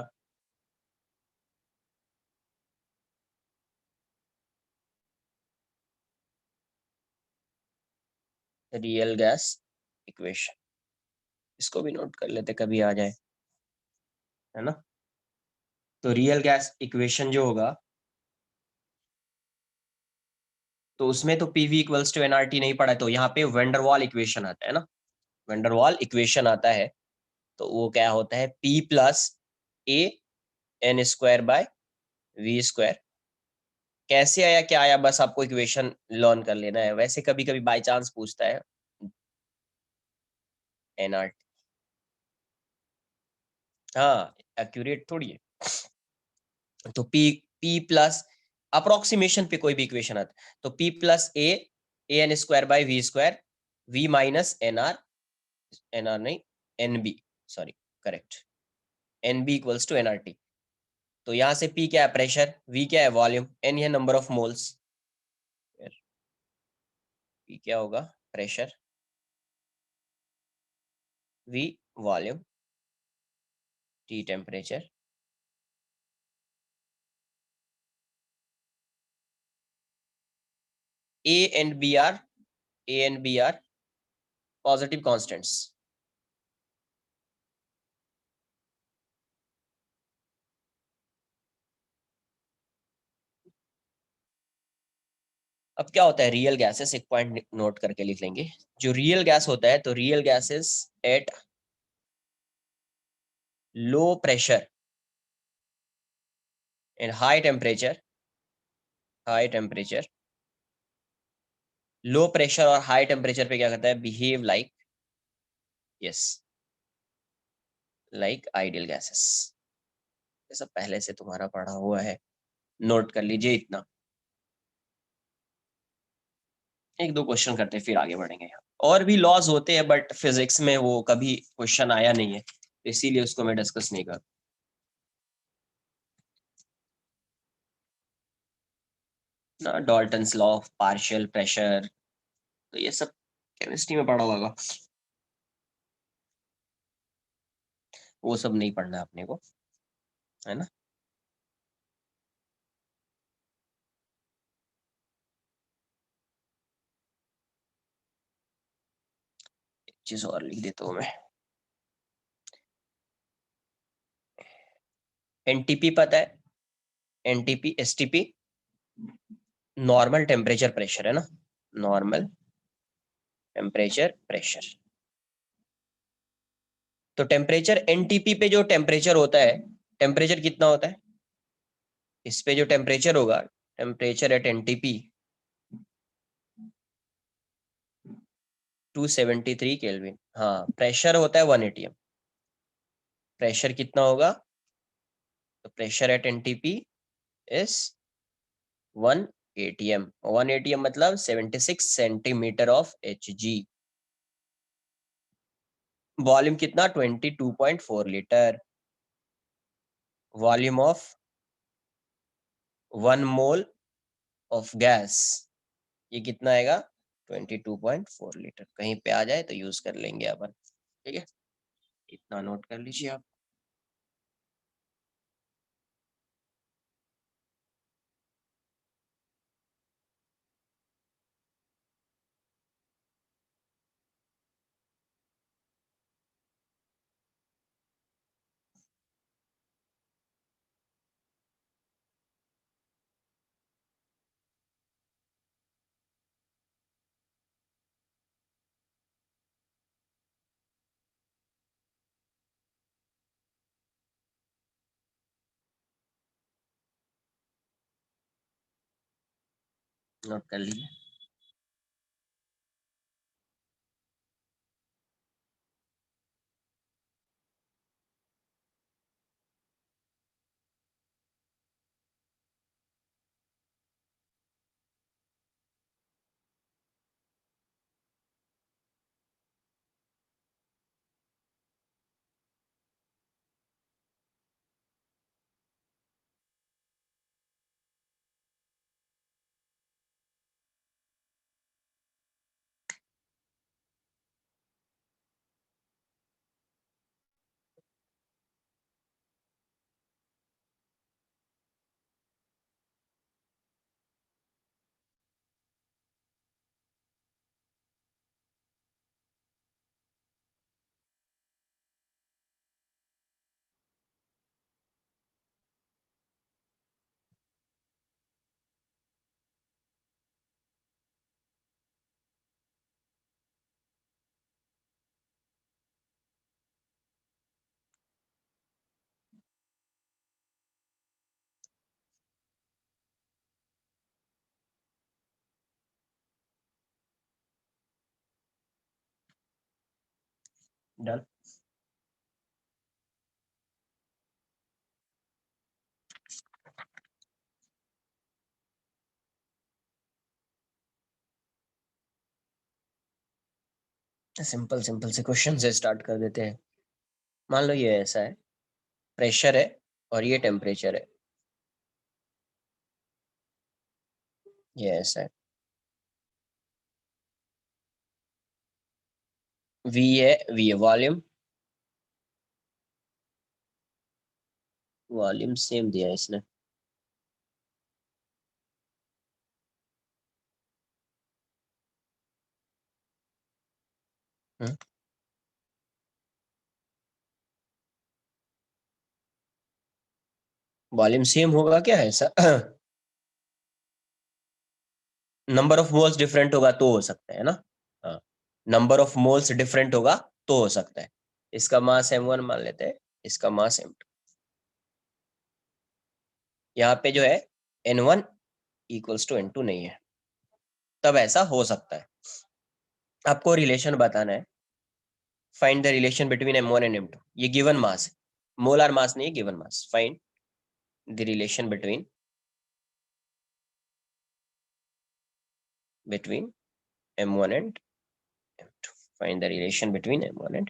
S1: रियल गैस इक्वेशन, इसको भी नोट कर लेते कभी आ जाए, है ना। तो रियल गैस इक्वेशन जो होगा, तो उसमें तो पीवी इक्वल्स टू एनआरटी नहीं पड़ा, तो यहाँ पे वेंडरवाल इक्वेशन आता है ना। वेंडरवाल इक्वेशन आता है, तो वो क्या होता है? P plus A N square by V square. कैसे आया क्या आया, बस आपको इक्वेशन लर्न कर लेना है। वैसे कभी कभी बाय चांस पूछता है एनआरटी, हाँ एक्यूरेट थोड़ी है। तो पी पी प्लस अप्रोक्सीमेशन पे कोई भी इक्वेशन आता है, तो P plus A N square by V square, V minus N R, N R नहीं N B, sorry, correct, N B equals to N R T. तो यहाँ से पी क्या है? प्रेशर, वी क्या है? वॉल्यूम, एन है नंबर ऑफ मोल्स, पी क्या होगा? Pressure, V volume, T temperature. A and B are, A and B are positive constants. अब क्या होता है रियल गैसेस, एक पॉइंट नोट करके लिख लेंगे। जो रियल गैस होता है, तो real gases at low pressure and high temperature, high temperature, low pressure और हाई टेम्परेचर पे क्या करता है? Behave like, yes, like ideal gases. ये सब पहले से तुम्हारा पढ़ा हुआ है, नोट कर लीजिए इतना। एक दो क्वेश्चन करते हैं फिर आगे बढ़ेंगे। और भी लॉज होते हैं, बट फिजिक्स में वो कभी क्वेश्चन आया नहीं है, इसीलिए उसको मैं डिस्कस नहीं कर ना। Dalton's law of partial pressure, तो ये सब केमिस्ट्री में पढ़ा होगा, वो सब नहीं पढ़ना है अपने को, है ना। एक चीज और लिख देता हूँ मैं, एनटीपी पता है? NTP STP normal temperature pressure, है ना, नॉर्मल टेम्परेचर प्रेशर। तो टेम्परेचर एनटीपी पे जो टेम्परेचर होता है, टेम्परेचर कितना होता है इस पे? जो टेम्परेचर होगा, टेम्परेचर एट एनटीपी 273 केल्विन। हाँ, प्रेशर होता है 1 atm। प्रेशर कितना होगा? तो pressure at NTP is 1 atm। 1 atm मतलब 76 centimetre of H G. Volume कितना? 22.4 litre. Volume of 1 mole of gas, ये कितना आएगा? 22.4 लीटर कहीं पे आ जाए तो यूज कर लेंगे अपन, ठीक है, इतना नोट कर लीजिए आप। नोट कर लीजिए। डन। सिंपल सिंपल से क्वेश्चन से स्टार्ट कर देते हैं। मान लो ये ऐसा है, प्रेशर है और ये टेम्परेचर है, ये ऐसा है, वी है वॉल्यूम, वॉल्यूम सेम दिया है इसने। वॉल्यूम सेम होगा क्या है ऐसा? नंबर ऑफ मोल्स डिफरेंट होगा तो हो सकता है ना। हाँ, नंबर ऑफ मोल्स डिफरेंट होगा तो हो सकता है। इसका मास m1 मान लेते हैं, इसका मास m2। यहाँ पे जो है n1 इक्वल्स टू n2 नहीं है, तब ऐसा हो सकता है। आपको रिलेशन बताना है, find the relation between m1 and m2। ये गिवन मास है, मोलार मास नहीं है, given mass. Find the relation between m1 and m2। Find the relation between m1 and.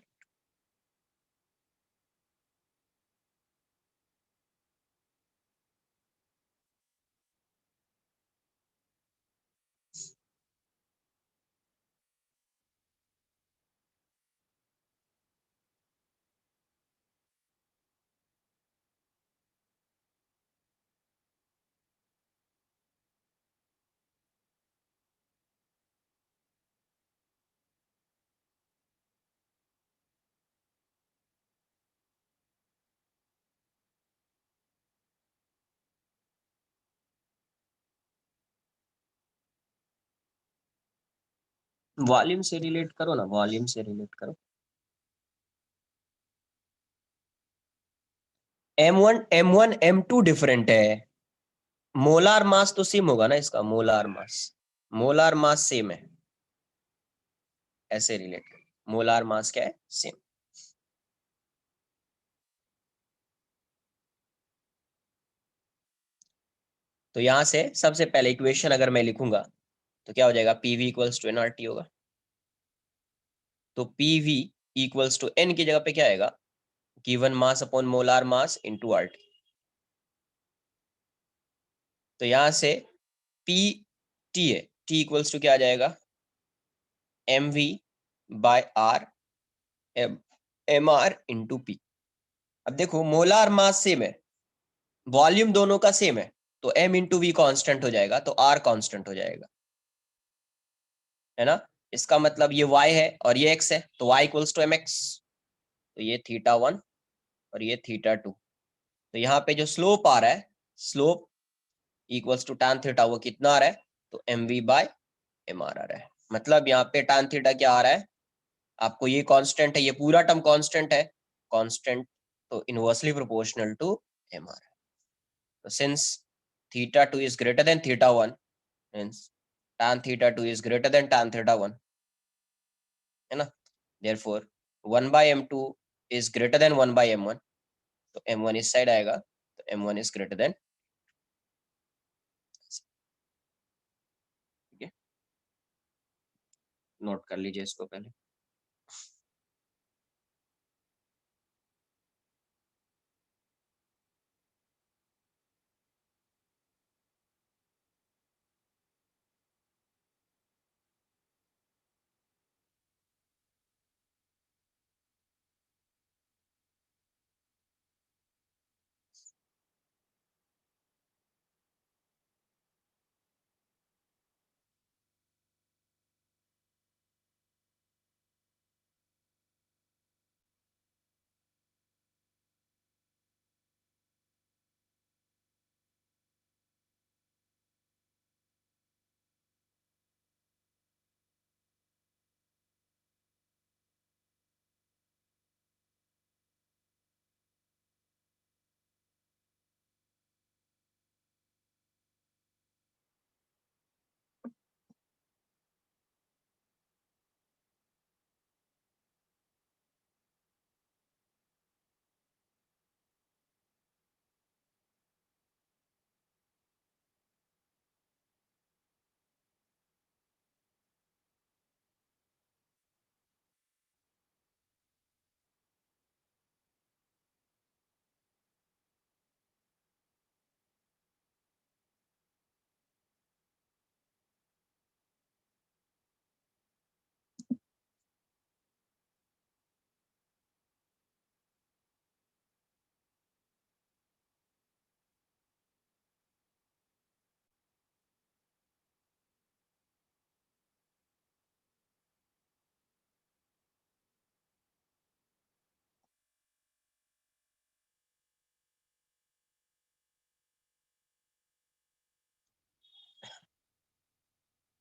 S1: Volume से रिलेट करो ना, वॉल्यूम से रिलेट करो। M1 M2 डिफरेंट है, मोलार मास तो सेम होगा ना इसका, मोलार मास सेम है, ऐसे रिलेट करो। मोलार मास क्या है? सेम। तो यहां से सबसे पहले इक्वेशन अगर मैं लिखूंगा तो क्या हो जाएगा? पीवी इक्वल्स टू एनआरटी होगा। तो पीवी इक्वल्स टू एन की जगह पे क्या आएगा? Given mass upon molar mass into RT. तो यहां से पी टी है, टी इक्वल्स टू क्या आ जाएगा? mv by r mr into p। अब देखो मोलार मास सेम है, वॉल्यूम दोनों का सेम है, तो m इंटू वी कॉन्स्टेंट हो जाएगा, तो r कॉन्स्टेंट हो जाएगा, है ना। इसका मतलब ये y है और ये x है, तो y इक्वल्स टू mx, तो ये θ1 और ये θ2। तो यहाँ पे जो स्लोप आ रहा है, slope equals to tan theta, वो कितना आ रहा है, तो mv बाय mr आ रहा है। मतलब यहाँ पे tan थीटा क्या आ रहा है, आपको ये कांस्टेंट है, ये पूरा टर्म कांस्टेंट है, कांस्टेंट, तो इनवर्सली प्रोपोर्शनल टू mr। तो since θ2 is greater than θ1, means tan θ2 is greater than tan θ1, है ना। therefore 1 by m2 is greater than 1 by m1, तो m1 इस साइड आएगा, तो m1 is greater than, ठीक है, नोट कर लीजिए इसको पहले।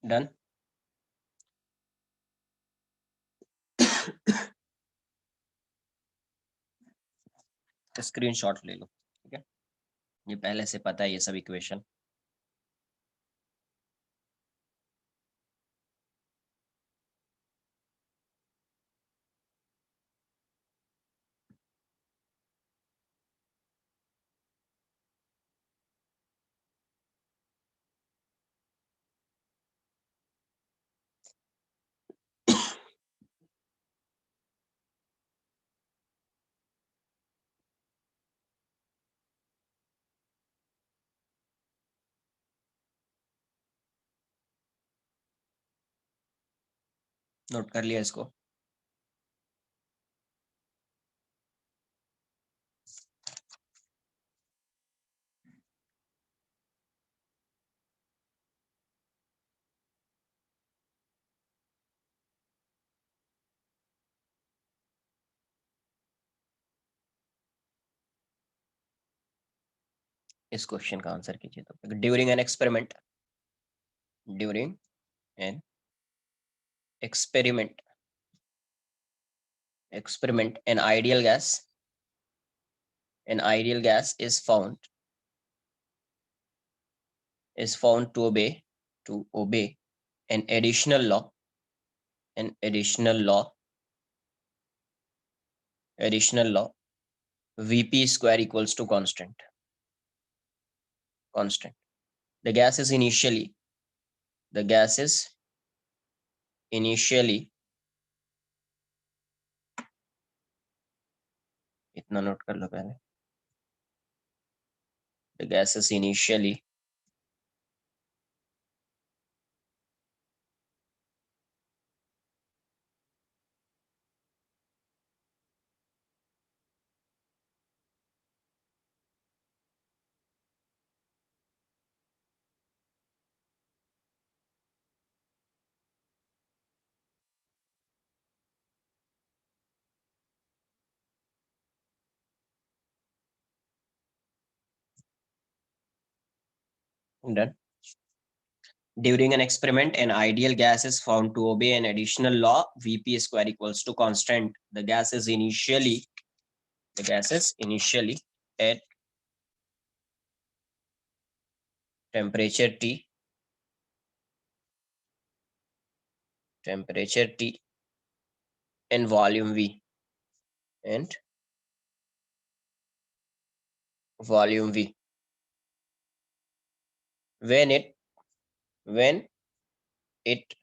S1: डन। स्क्रीनशॉट ले लो, ठीक है, ये पहले से पता है ये सब इक्वेशन। नोट कर लिया इसको। इस क्वेश्चन का आंसर कीजिए। तो during an experiment, during an experiment an ideal gas is found to obey an additional law vp square equals to constant. The gas is initially इतना नोट कर लो पहले। The gas is initially Done. During an experiment, an ideal gas is found to obey an additional law, Vp square equals to constant. The gas is initially at temperature T and volume V and volume V. When it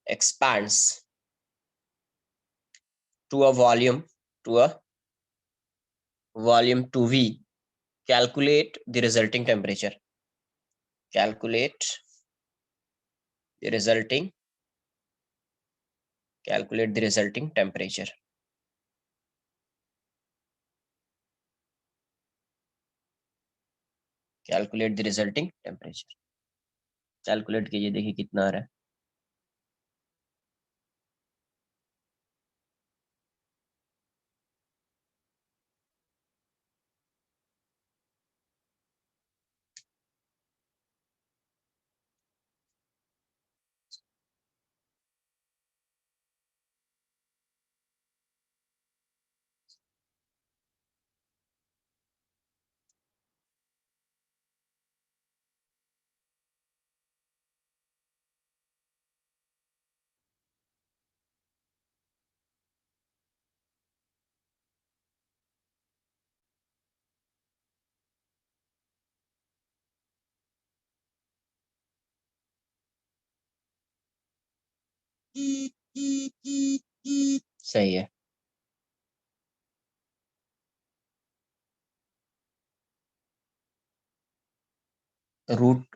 S1: expands to a volume 2V, calculate the resulting temperature. Calculate the resulting temperature. Calculate the resulting temperature. Calculate कीजिए, देखिए कितना आ रहा है. सही है. Root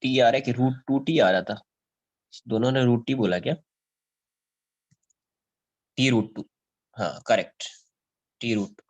S1: T आ रहा है कि रूट 2T आ रहा था? दोनों ने रूट टी बोला क्या? T√2. हाँ करेक्ट, T√2.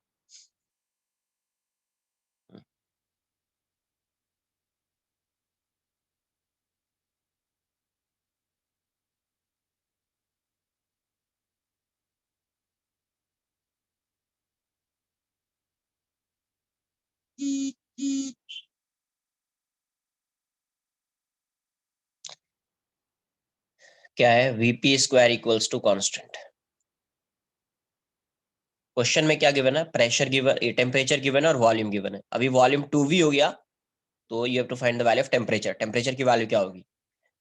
S1: क्या है? Vp square equals to constant. Question में क्या गिवन है? प्रेशर गिवन, टेम्परेचर गिवन है और वॉल्यूम गिवन है. अभी वॉल्यूम 2V हो गया तो you have to find the value of temperature. Temperature की वैल्यू क्या होगी?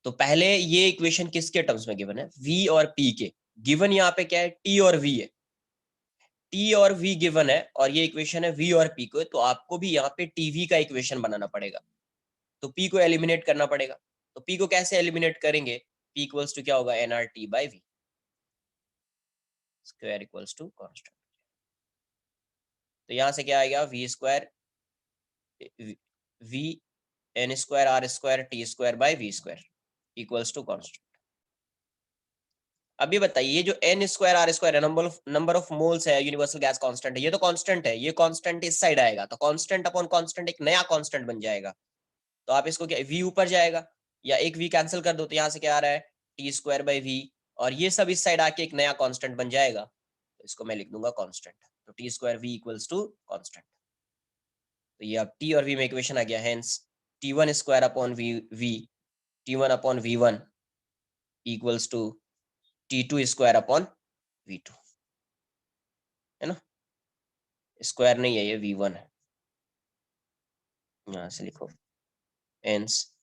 S1: तो पहले ये इक्वेशन किसके टर्म्स में गिवन है? V और P के. गिवन यहाँ पे क्या है? T और V है. T और V गिवन है और ये इक्वेशन है V और P को, तो आपको भी यहाँ पे TV का इक्वेशन बनाना पड़ेगा. तो P को एलिमिनेट करना पड़ेगा. तो P को कैसे एलिमिनेट करेंगे? P इक्वल्स टू क्या होगा? nRT by V square equals to constant. तो यहाँ से क्या आएगा? V square V n square R square T square by V square equals to constant. अभी बताइए, ये जो n स्क्वायर R स्क्वायर है, नंबर ऑफ मोल्स है, यूनिवर्सल गैस कांस्टेंट है, ये तो कांस्टेंट है. ये कांस्टेंट इस साइड आएगा तो कांस्टेंट अपॉन कांस्टेंट एक नया कांस्टेंट बन जाएगा. तो आप इसको क्या, V ऊपर जाएगा या एक V कैंसिल कर दो तो यहाँ से क्या आ रहा है? T square by V. और ये सब इस साइड आके एक नया कांस्टेंट बन जाएगा, तो इसको मैं लिख दूंगा कांस्टेंट. तो T square V equals to constant. तो ये अब T और V में इक्वेशन आ गया. Hence T1 square upon V T1 upon V1 equals to T2 square upon V2, है ना? स्क्वायर नहीं है, ये V1 है. यहाँ से लिखो hence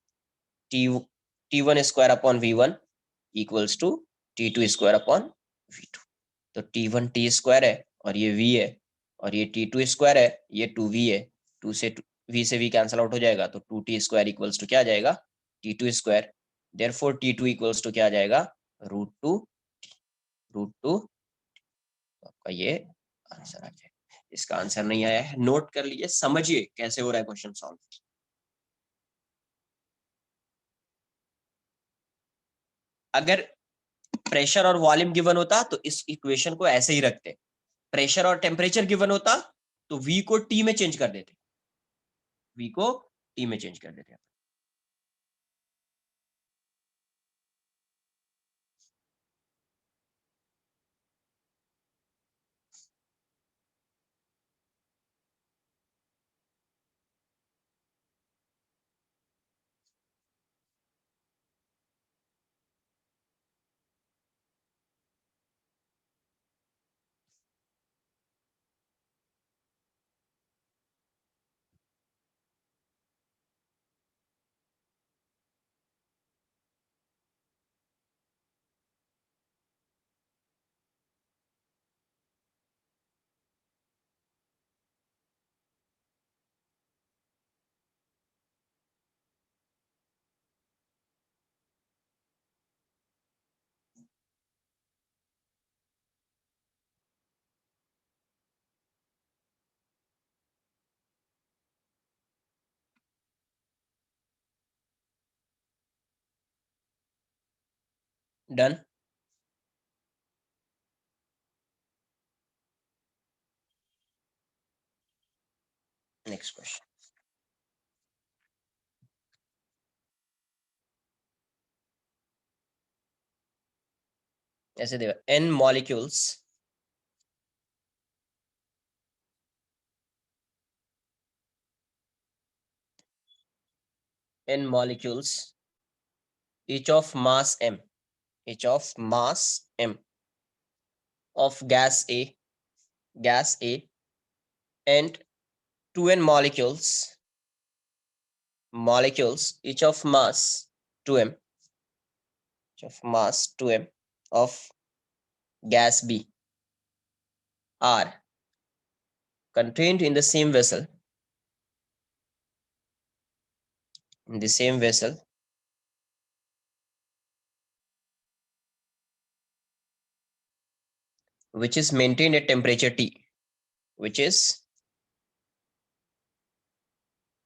S1: T1 square upon V1 equals to T2 square upon V2. तो T1 T स्क्वायर है और ये V है और ये T2 स्क्वायर है, ये 2V है. 2 से V से V कैंसिल आउट हो जाएगा तो 2T स्क्वायर इक्वल्स टू क्या आ जाएगा? T2 square. Therefore T2 equals to क्या आ जाएगा? √2. आपका ये आंसर आ जाएगा. इसका आंसर नहीं आया है, नोट कर लीजिए, समझिए कैसे हो रहा है क्वेश्चन सॉल्व. अगर प्रेशर और वॉल्यूम गिवन होता तो इस इक्वेशन को ऐसे ही रखते. प्रेशर और टेम्परेचर गिवन होता तो V को T में चेंज कर देते. V को T में चेंज कर देते. डन। नेक्स्ट क्वेश्चन ऐसे देगा, n molecules each of mass m, each of mass m of gas A and 2n molecules each of mass 2m, each of mass 2m of gas B are contained in the same vessel, in the same vessel which is maintained at temperature T, which is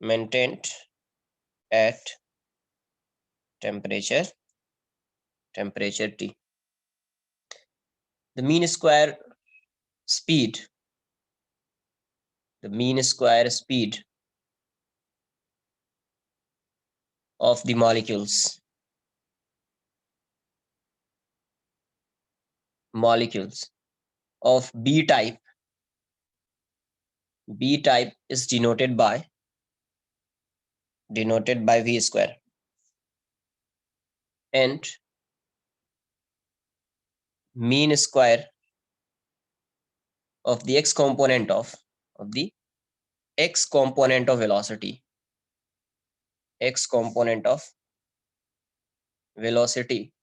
S1: maintained at temperature T. The mean square speed, the mean square speed of the molecules of B type is denoted by V square, and mean square of the x component of velocity, x component of velocity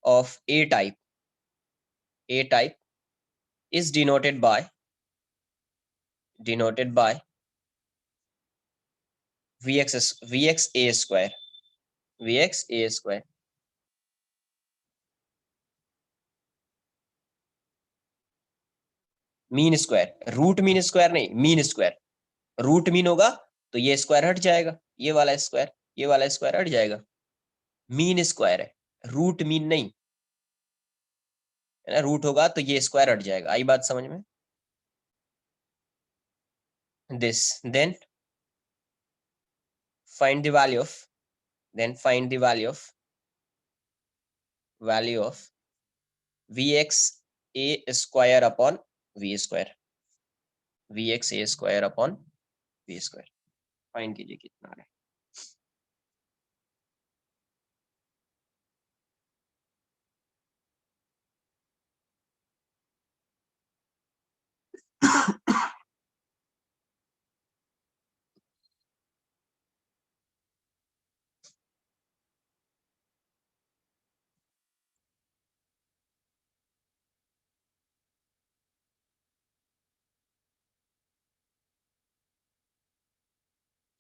S1: of A type is denoted by Vx A square, mean square, root mean square नहीं, mean square. Root mean होगा तो ये square हट जाएगा, ये वाला square हट जाएगा। मीन स्क्वायर है, रूट मीन नहीं है ना, रूट होगा तो ये स्क्वायर हट जाएगा। आई बात समझ में? This then find the value of Vx A square upon V square, Vx A square upon V square. Find कीजिए कितना आ रहा है।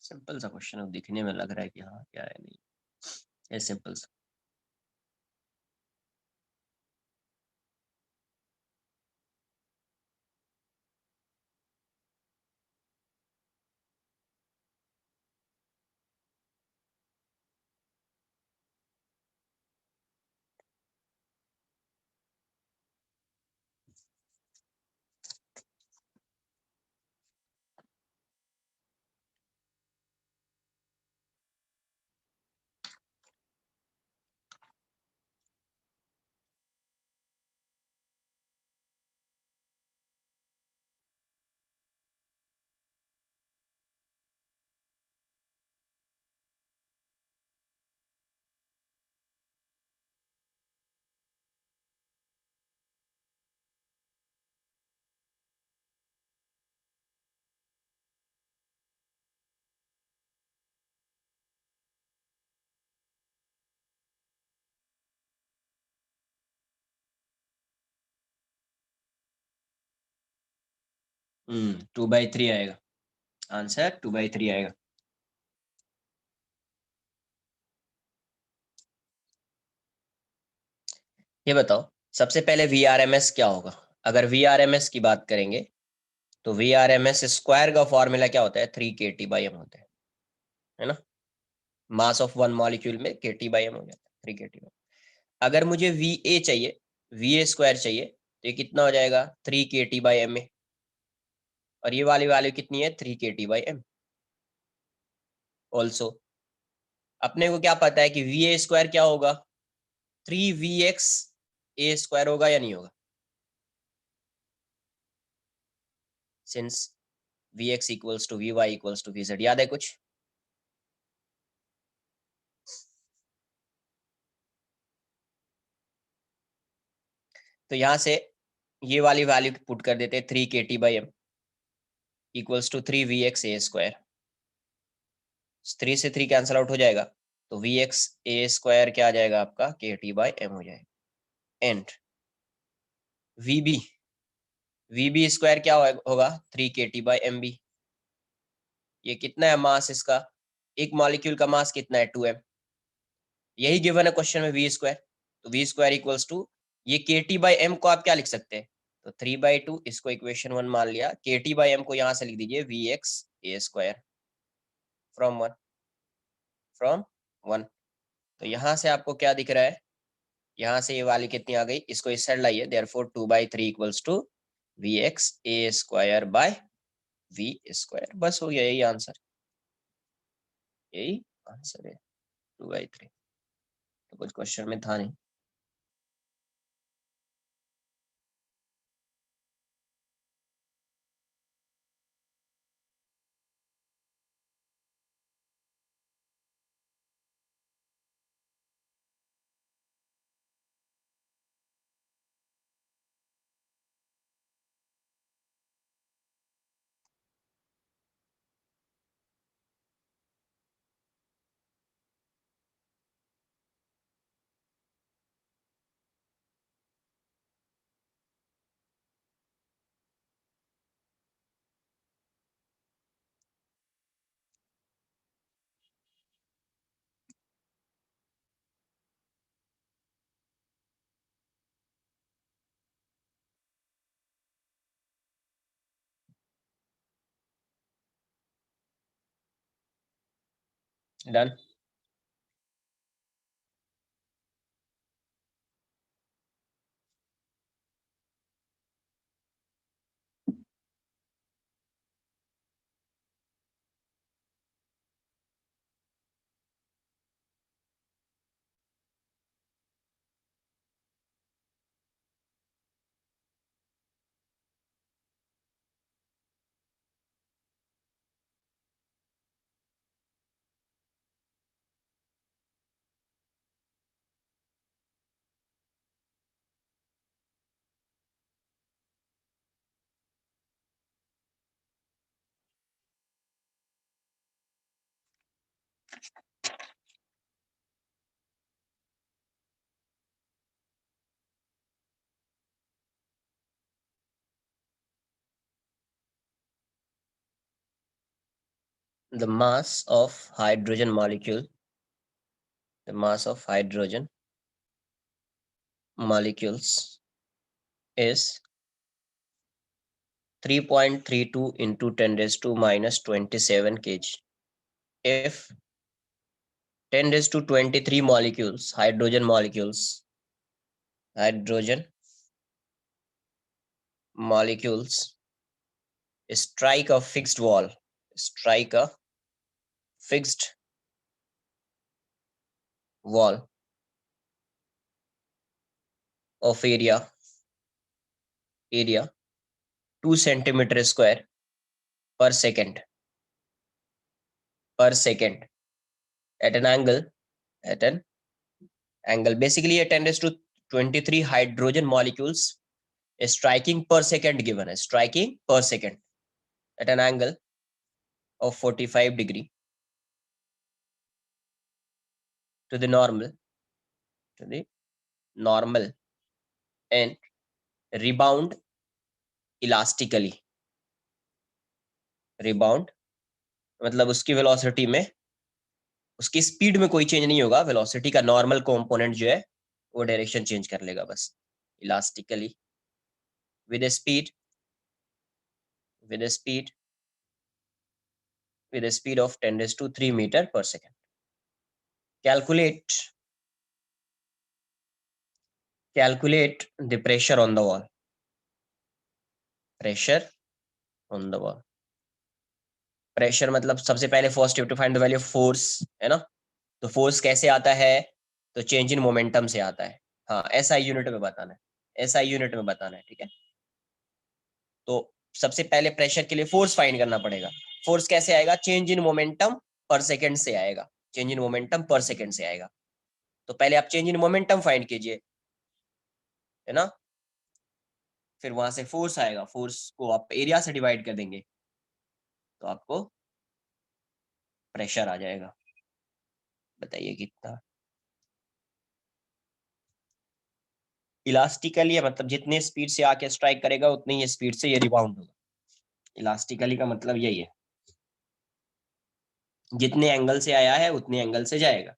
S1: सिंपल सा क्वेश्चन है, दिखने में लग रहा है कि हाँ क्या है, नहीं है, सिंपल सा। हम्म, 2/3 आएगा आंसर, 2/3 आएगा। ये बताओ सबसे पहले VRMS क्या होगा? अगर VRMS की बात करेंगे तो VRMS स्क्वायर का फॉर्मूला क्या होता है? 3 kT/m होता है ना। मास ऑफ वन मॉलिक्यूल में kT/m हो जाता है, 3 kT। अगर मुझे वी ए चाहिए, वी ए स्क्वायर चाहिए, तो ये कितना हो जाएगा 3 kT/ma, और ये वाली वैल्यू कितनी है 3 kT/m। ऑल्सो अपने को क्या पता है कि वी ए स्क्वायर क्या होगा, 3 VX A² होगा या नहीं होगा, since Vx equals to Vy equals to Vz। याद है कुछ? तो यहां से ये वाली वैल्यू पुट कर देते हैं 3 kT/m equals to 3 VX A²। 3 से 3 कैंसिल आउट हो जाएगा, तो VX A² क्या आ जाएगा आपका kT/m हो जाएगा। एंड VB क्या होगा 3 kT/mb। ये कितना है मास इसका, एक मॉलिक्यूल का मास कितना है 2m, यही गिवन है क्वेश्चन में V²। तो V² इक्वल्स टू ये kT/m को आप क्या लिख सकते हैं, तो 3/2, इसको इक्वेशन 1 मान लिया, kT/m को यहाँ से लिख दीजिए VX A² फ्रॉम 1। तो यहाँ से आपको क्या दिख रहा है, यहाँ से ये वाली कितनी आ गई, इसको इस साइड लाइए, therefore 2/3 equals to VX A² बस हो गया, यही आंसर, यही आंसर है 2/3। तो कुछ क्वेश्चन में था नहीं। Done. The mass of hydrogen molecule, the mass of hydrogen molecules is 3.32 into 10 raised to minus 27 kg. If 10 raised to 23 molecules, hydrogen molecules strike a fixed wall of area 2 centimeter square per second at an angle basically a 10 raised to 23 hydrogen molecules striking per second given है, striking per second at an angle of 45 degree to the normal and rebound elastically. Rebound मतलब उसकी velocity में, उसकी speed में कोई change नहीं होगा, velocity का नॉर्मल कंपोनेंट जो है वो डायरेक्शन चेंज कर लेगा बस, elastically with a speed of 10 raised to 3 meter per second. Calculate calculate the pressure on the wall, pressure on the wall. Pressure मतलब सबसे पहले first you to find the value of force, है ना। तो force कैसे आता है, तो चेंज इन मोमेंटम से आता है। हाँ, एसआई यूनिट में बताना है, एसआई यूनिट में बताना है, ठीक है। तो सबसे पहले प्रेशर के लिए फोर्स फाइंड करना पड़ेगा। फोर्स कैसे आएगा, चेंज इन मोमेंटम पर सेकंड से आएगा, चेंज इन मोमेंटम पर सेकंड से आएगा। तो पहले आप चेंज इन मोमेंटम फाइंड कीजिए, है ना। फिर वहां से फोर्स आएगा, फोर्स को आप एरिया से डिवाइड कर देंगे तो आपको प्रेशर आ जाएगा। बताइए कितना। इलास्टिकली है, मतलब जितने स्पीड से आके स्ट्राइक करेगा उतनी ही स्पीड से ये रिबाउंड होगा। इलास्टिकली का मतलब यही है, जितने एंगल से आया है उतने एंगल से जाएगा।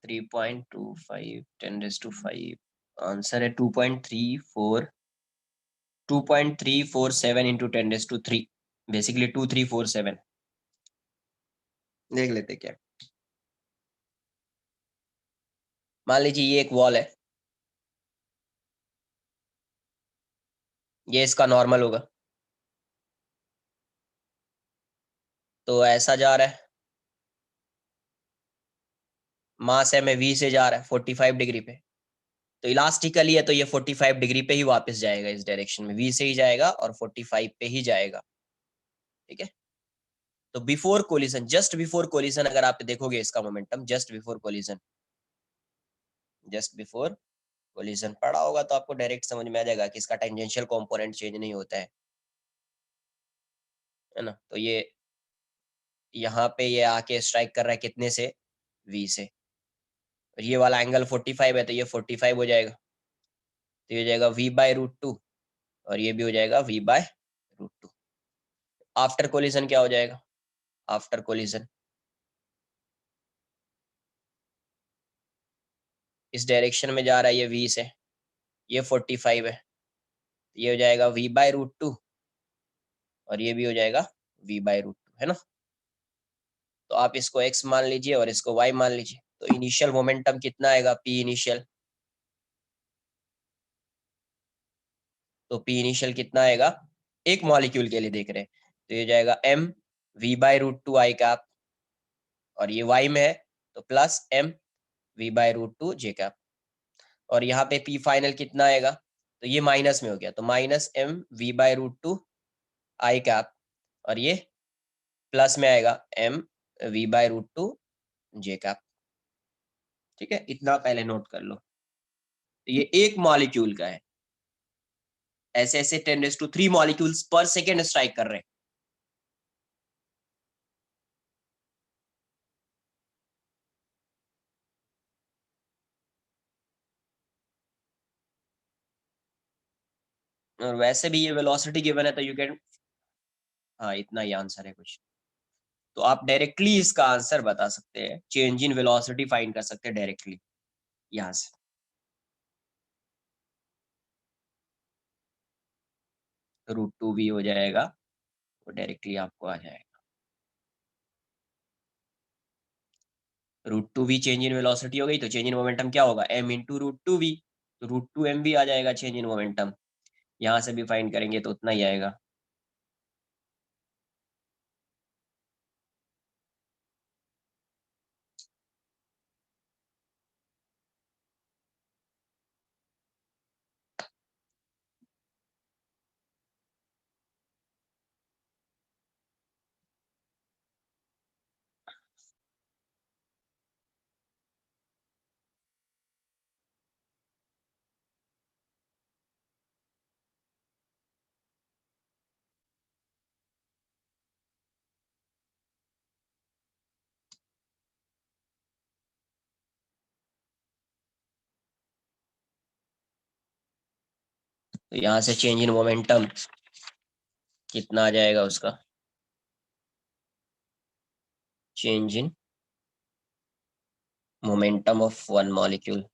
S1: Three point two five 10⁵ answer है 2.347 इंटू 10⁵ बेसिकली 2347। देख लेते क्या। मान लीजिए ये एक वॉल है, ये इसका नॉर्मल होगा, तो ऐसा जा रहा है, मास है में वी से जा रहा है 45 डिग्री पे। तो इलास्टिकली है तो ये 45 डिग्री पे ही वापस जाएगा, इस डायरेक्शन में वी से ही जाएगा और 45 पे ही जाएगा, ठीक है। तो before collision, just before collision अगर आप देखोगे इसका momentum, just before collision, just before collision पढ़ा होगा तो आपको डायरेक्ट समझ में आ जाएगा कि इसका टेंजेंशियल कंपोनेंट चेंज नहीं होता है ना। तो ये यहाँ पे ये आके स्ट्राइक कर रहा है कितने से, वी से। और ये वाला एंगल 45 है तो ये 45 हो जाएगा, तो ये हो जाएगा v/√2 और ये भी हो जाएगा v/√2। आफ्टर कोलिजन क्या हो जाएगा, आफ्टर कोलिजन इस डायरेक्शन में जा रहा है ये v से, ये 45 है, ये हो जाएगा v/√2 और ये भी हो जाएगा v/√2, है ना। तो आप इसको x मान लीजिए और इसको y मान लीजिए। तो इनिशियल मोमेंटम कितना आएगा, p इनिशियल, तो p इनिशियल कितना आएगा, एक मॉलिक्यूल के लिए देख रहे हैं, तो ये जाएगा m v/√2 i कैप, और ये y में है तो plus m v/√2 j cap. और यहाँ पे p फाइनल कितना आएगा, तो ये माइनस में हो गया, तो minus m v/√2 i cap, और ये प्लस में आएगा m v/√2 j कैप, ठीक है। इतना पहले नोट कर लो। तो ये एक मॉलिक्यूल का है, ऐसे ऐसे 10⁻³ मॉलिक्यूल्स पर सेकेंड स्ट्राइक कर रहे हैं। और वैसे भी ये वेलोसिटी गिवन है तो यू कैन, हाँ इतना ही आंसर है कुछ। तो आप डायरेक्टली इसका आंसर बता सकते हैं, चेंज इन वेलोसिटी फाइंड कर सकते हैं डायरेक्टली यहाँ से। √2 भी हो जाएगा, वो डायरेक्टली आपको आ जाएगा। √2 भी चेंज इन वेलोसिटी हो गई, तो चेंज इन मोमेंटम क्या होगा, m इंटू √2 v, तो √2m भी आ जाएगा चेंज इन मोमेंटम। यहाँ से भी फाइंड करेंगे तो उतना ही आएगा। तो यहाँ से चेंज इन मोमेंटम कितना आ जाएगा उसका, change in momentum of one molecule.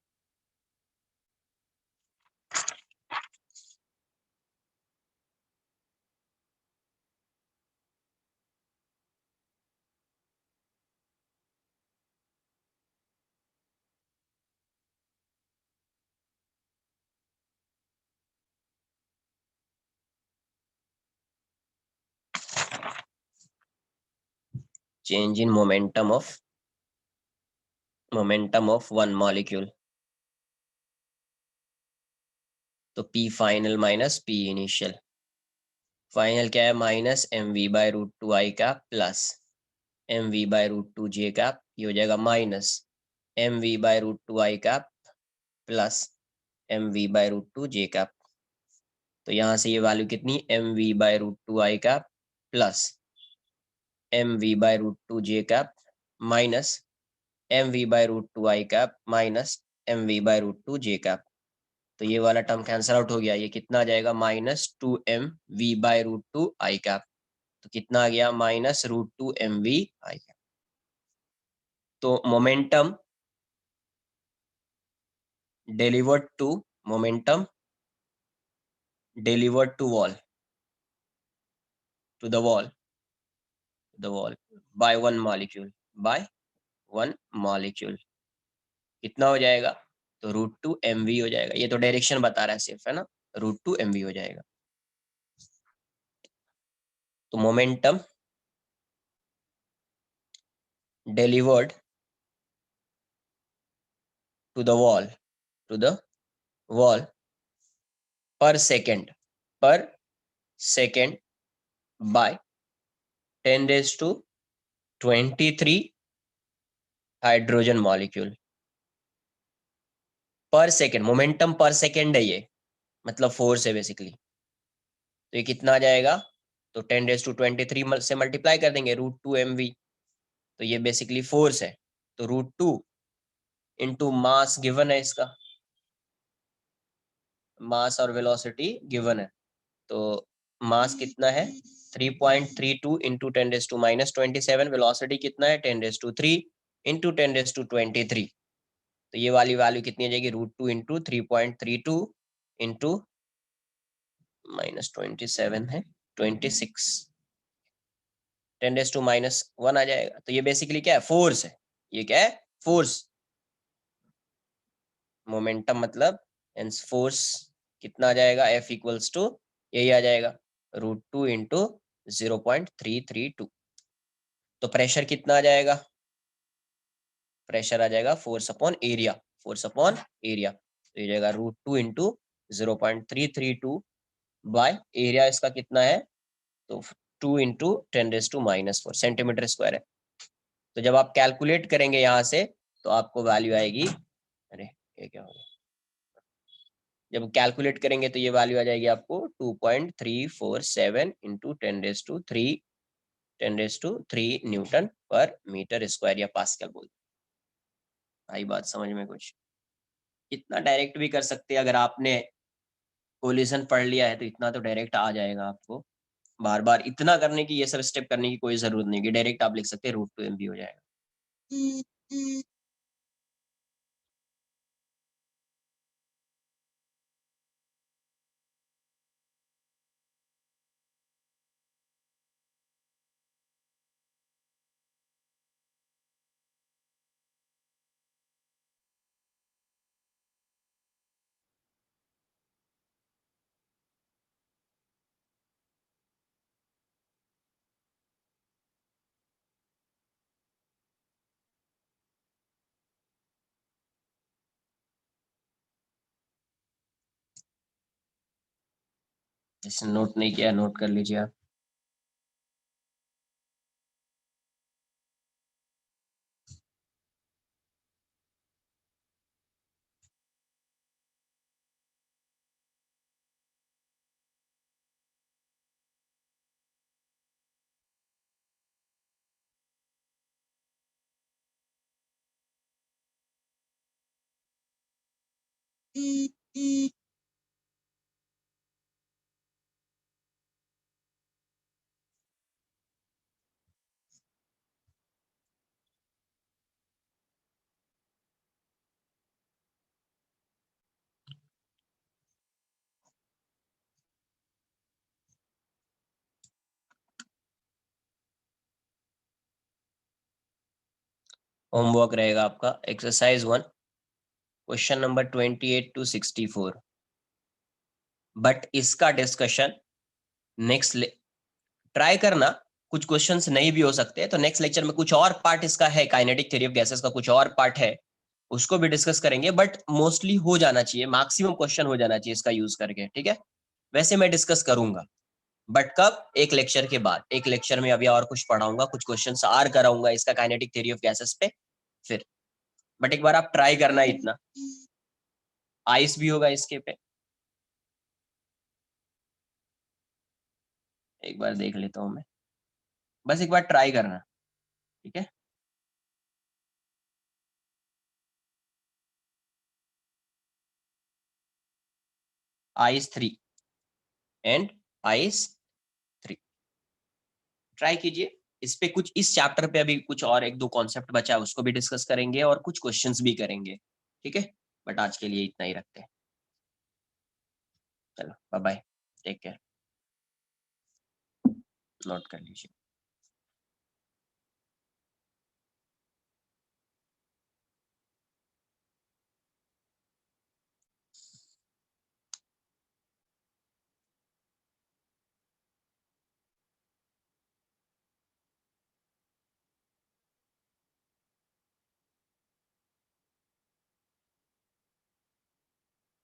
S1: Change in momentum of one molecule. तो P final minus P initial. Final क्या है, minus M V by root two I का plus M V by root two J का, ये हो जाएगा minus M V by root two I का plus M V by root two J का। तो यहाँ से ये वैल्यू कितनी, M V by root two I का plus M V by root two J का minus M V by root two I का minus M V by root two J का। तो ये वाला टर्म कैंसिल आउट हो गया, ये कितना आ जाएगा, minus two M V by root two I का। तो कितना आ गया, minus root two M V I का। तो delivered to momentum delivered to wall to the wall by one molecule by one molecule कितना हो जाएगा, तो रूट टू एम वी हो जाएगा। ये तो डायरेक्शन बता रहा है सिर्फ, है ना, रूट टू एम वी हो जाएगा। तो momentum delivered to the wall to the wall per second by 10 raise to 23 hydrogen molecule per second. Momentum per second है ये, मतलब फोर्स है बेसिकली। तो ये कितना आ जाएगा, तो 10 रेज टू 23 से मल्टीप्लाई कर देंगे रूट टू एम वी। तो ये बेसिकली फोर्स है। तो root two into mass given है, इसका मास और वेलोसिटी गिवन है। तो मास कितना है 3.32 इंटू 10 रेज टू -27। वेलोसिटी कितना है 10 raise to 3 into 10 raise to 23। तो ये वाली वैल्यू कितनी आ जाएगी, रूट टू इंटू 3.32 इंटू -27 है 26, 10 रेज टू -1 आ जाएगा। तो ये बेसिकली क्या है, फोर्स है। ये क्या है, फोर्स। मोमेंटम मतलब फोर्स कितना आ जाएगा, F इक्वल्स टू यही आ जाएगा रूट टू इंटू 0.332। तो प्रेशर कितना आ जाएगा, प्रेशर आ जाएगा force upon area, force upon area. तो ये जाएगा root two into 0.332 by area, इसका कितना है, तो 2 into 10 raise to -4 centimetre square है। तो जब आप कैलकुलेट करेंगे यहाँ से, तो आपको वैल्यू आएगी, अरे ये क्या हो गया, जब कैलकुलेट करेंगे तो ये वैल्यू आ जाएगी आपको 2.347 इंटू 10 रेज टू 3 न्यूटन पर मीटर स्क्वायर, या पास्कल बोलते हैं। आई बात समझ में कुछ, इतना डायरेक्ट भी कर सकते हैं। अगर आपने कोलिजन पढ़ लिया है तो इतना तो डायरेक्ट आ जाएगा आपको। बार बार इतना करने की, ये सब स्टेप करने की कोई जरूरत नहीं है। डायरेक्ट आप लिख सकते हैं रूट टू एम भी हो जाएगा। जिसने नोट नहीं किया नोट कर लीजिए आप। होमवर्क रहेगा आपका exercise 1 question number 28 to 64। But इसका डिस्कशन नेक्स्ट ट्राई करना, कुछ क्वेश्चंस नहीं भी हो सकते हैं, तो नेक्स्ट लेक्चर में कुछ और पार्ट इसका है, काइनेटिक थ्योरी ऑफ गैसेस का कुछ और पार्ट है, उसको भी डिस्कस करेंगे। बट मोस्टली हो जाना चाहिए, मैक्सिमम क्वेश्चन हो जाना चाहिए इसका यूज करके, ठीक है। वैसे मैं डिस्कस करूंगा, बट कब? एक लेक्चर के बाद। एक लेक्चर में अभी और कुछ पढ़ाऊंगा, कुछ क्वेश्चंस और कराऊंगा इसका काइनेटिक थ्योरी ऑफ गैसेस पे फिर। बट एक बार आप ट्राई करना इतना। आइस भी होगा इसके पे, एक बार देख लेता हूँ मैं, बस एक बार ट्राई करना, ठीक है। आइस 3 एंड आइस 3 ट्राई कीजिए। इस पे कुछ, इस चैप्टर पे अभी कुछ और एक दो कॉन्सेप्ट बचा है, उसको भी डिस्कस करेंगे और कुछ क्वेश्चंस भी करेंगे, ठीक है। बट आज के लिए इतना ही रखते हैं। चलो bye bye, take care, note कर लीजिए।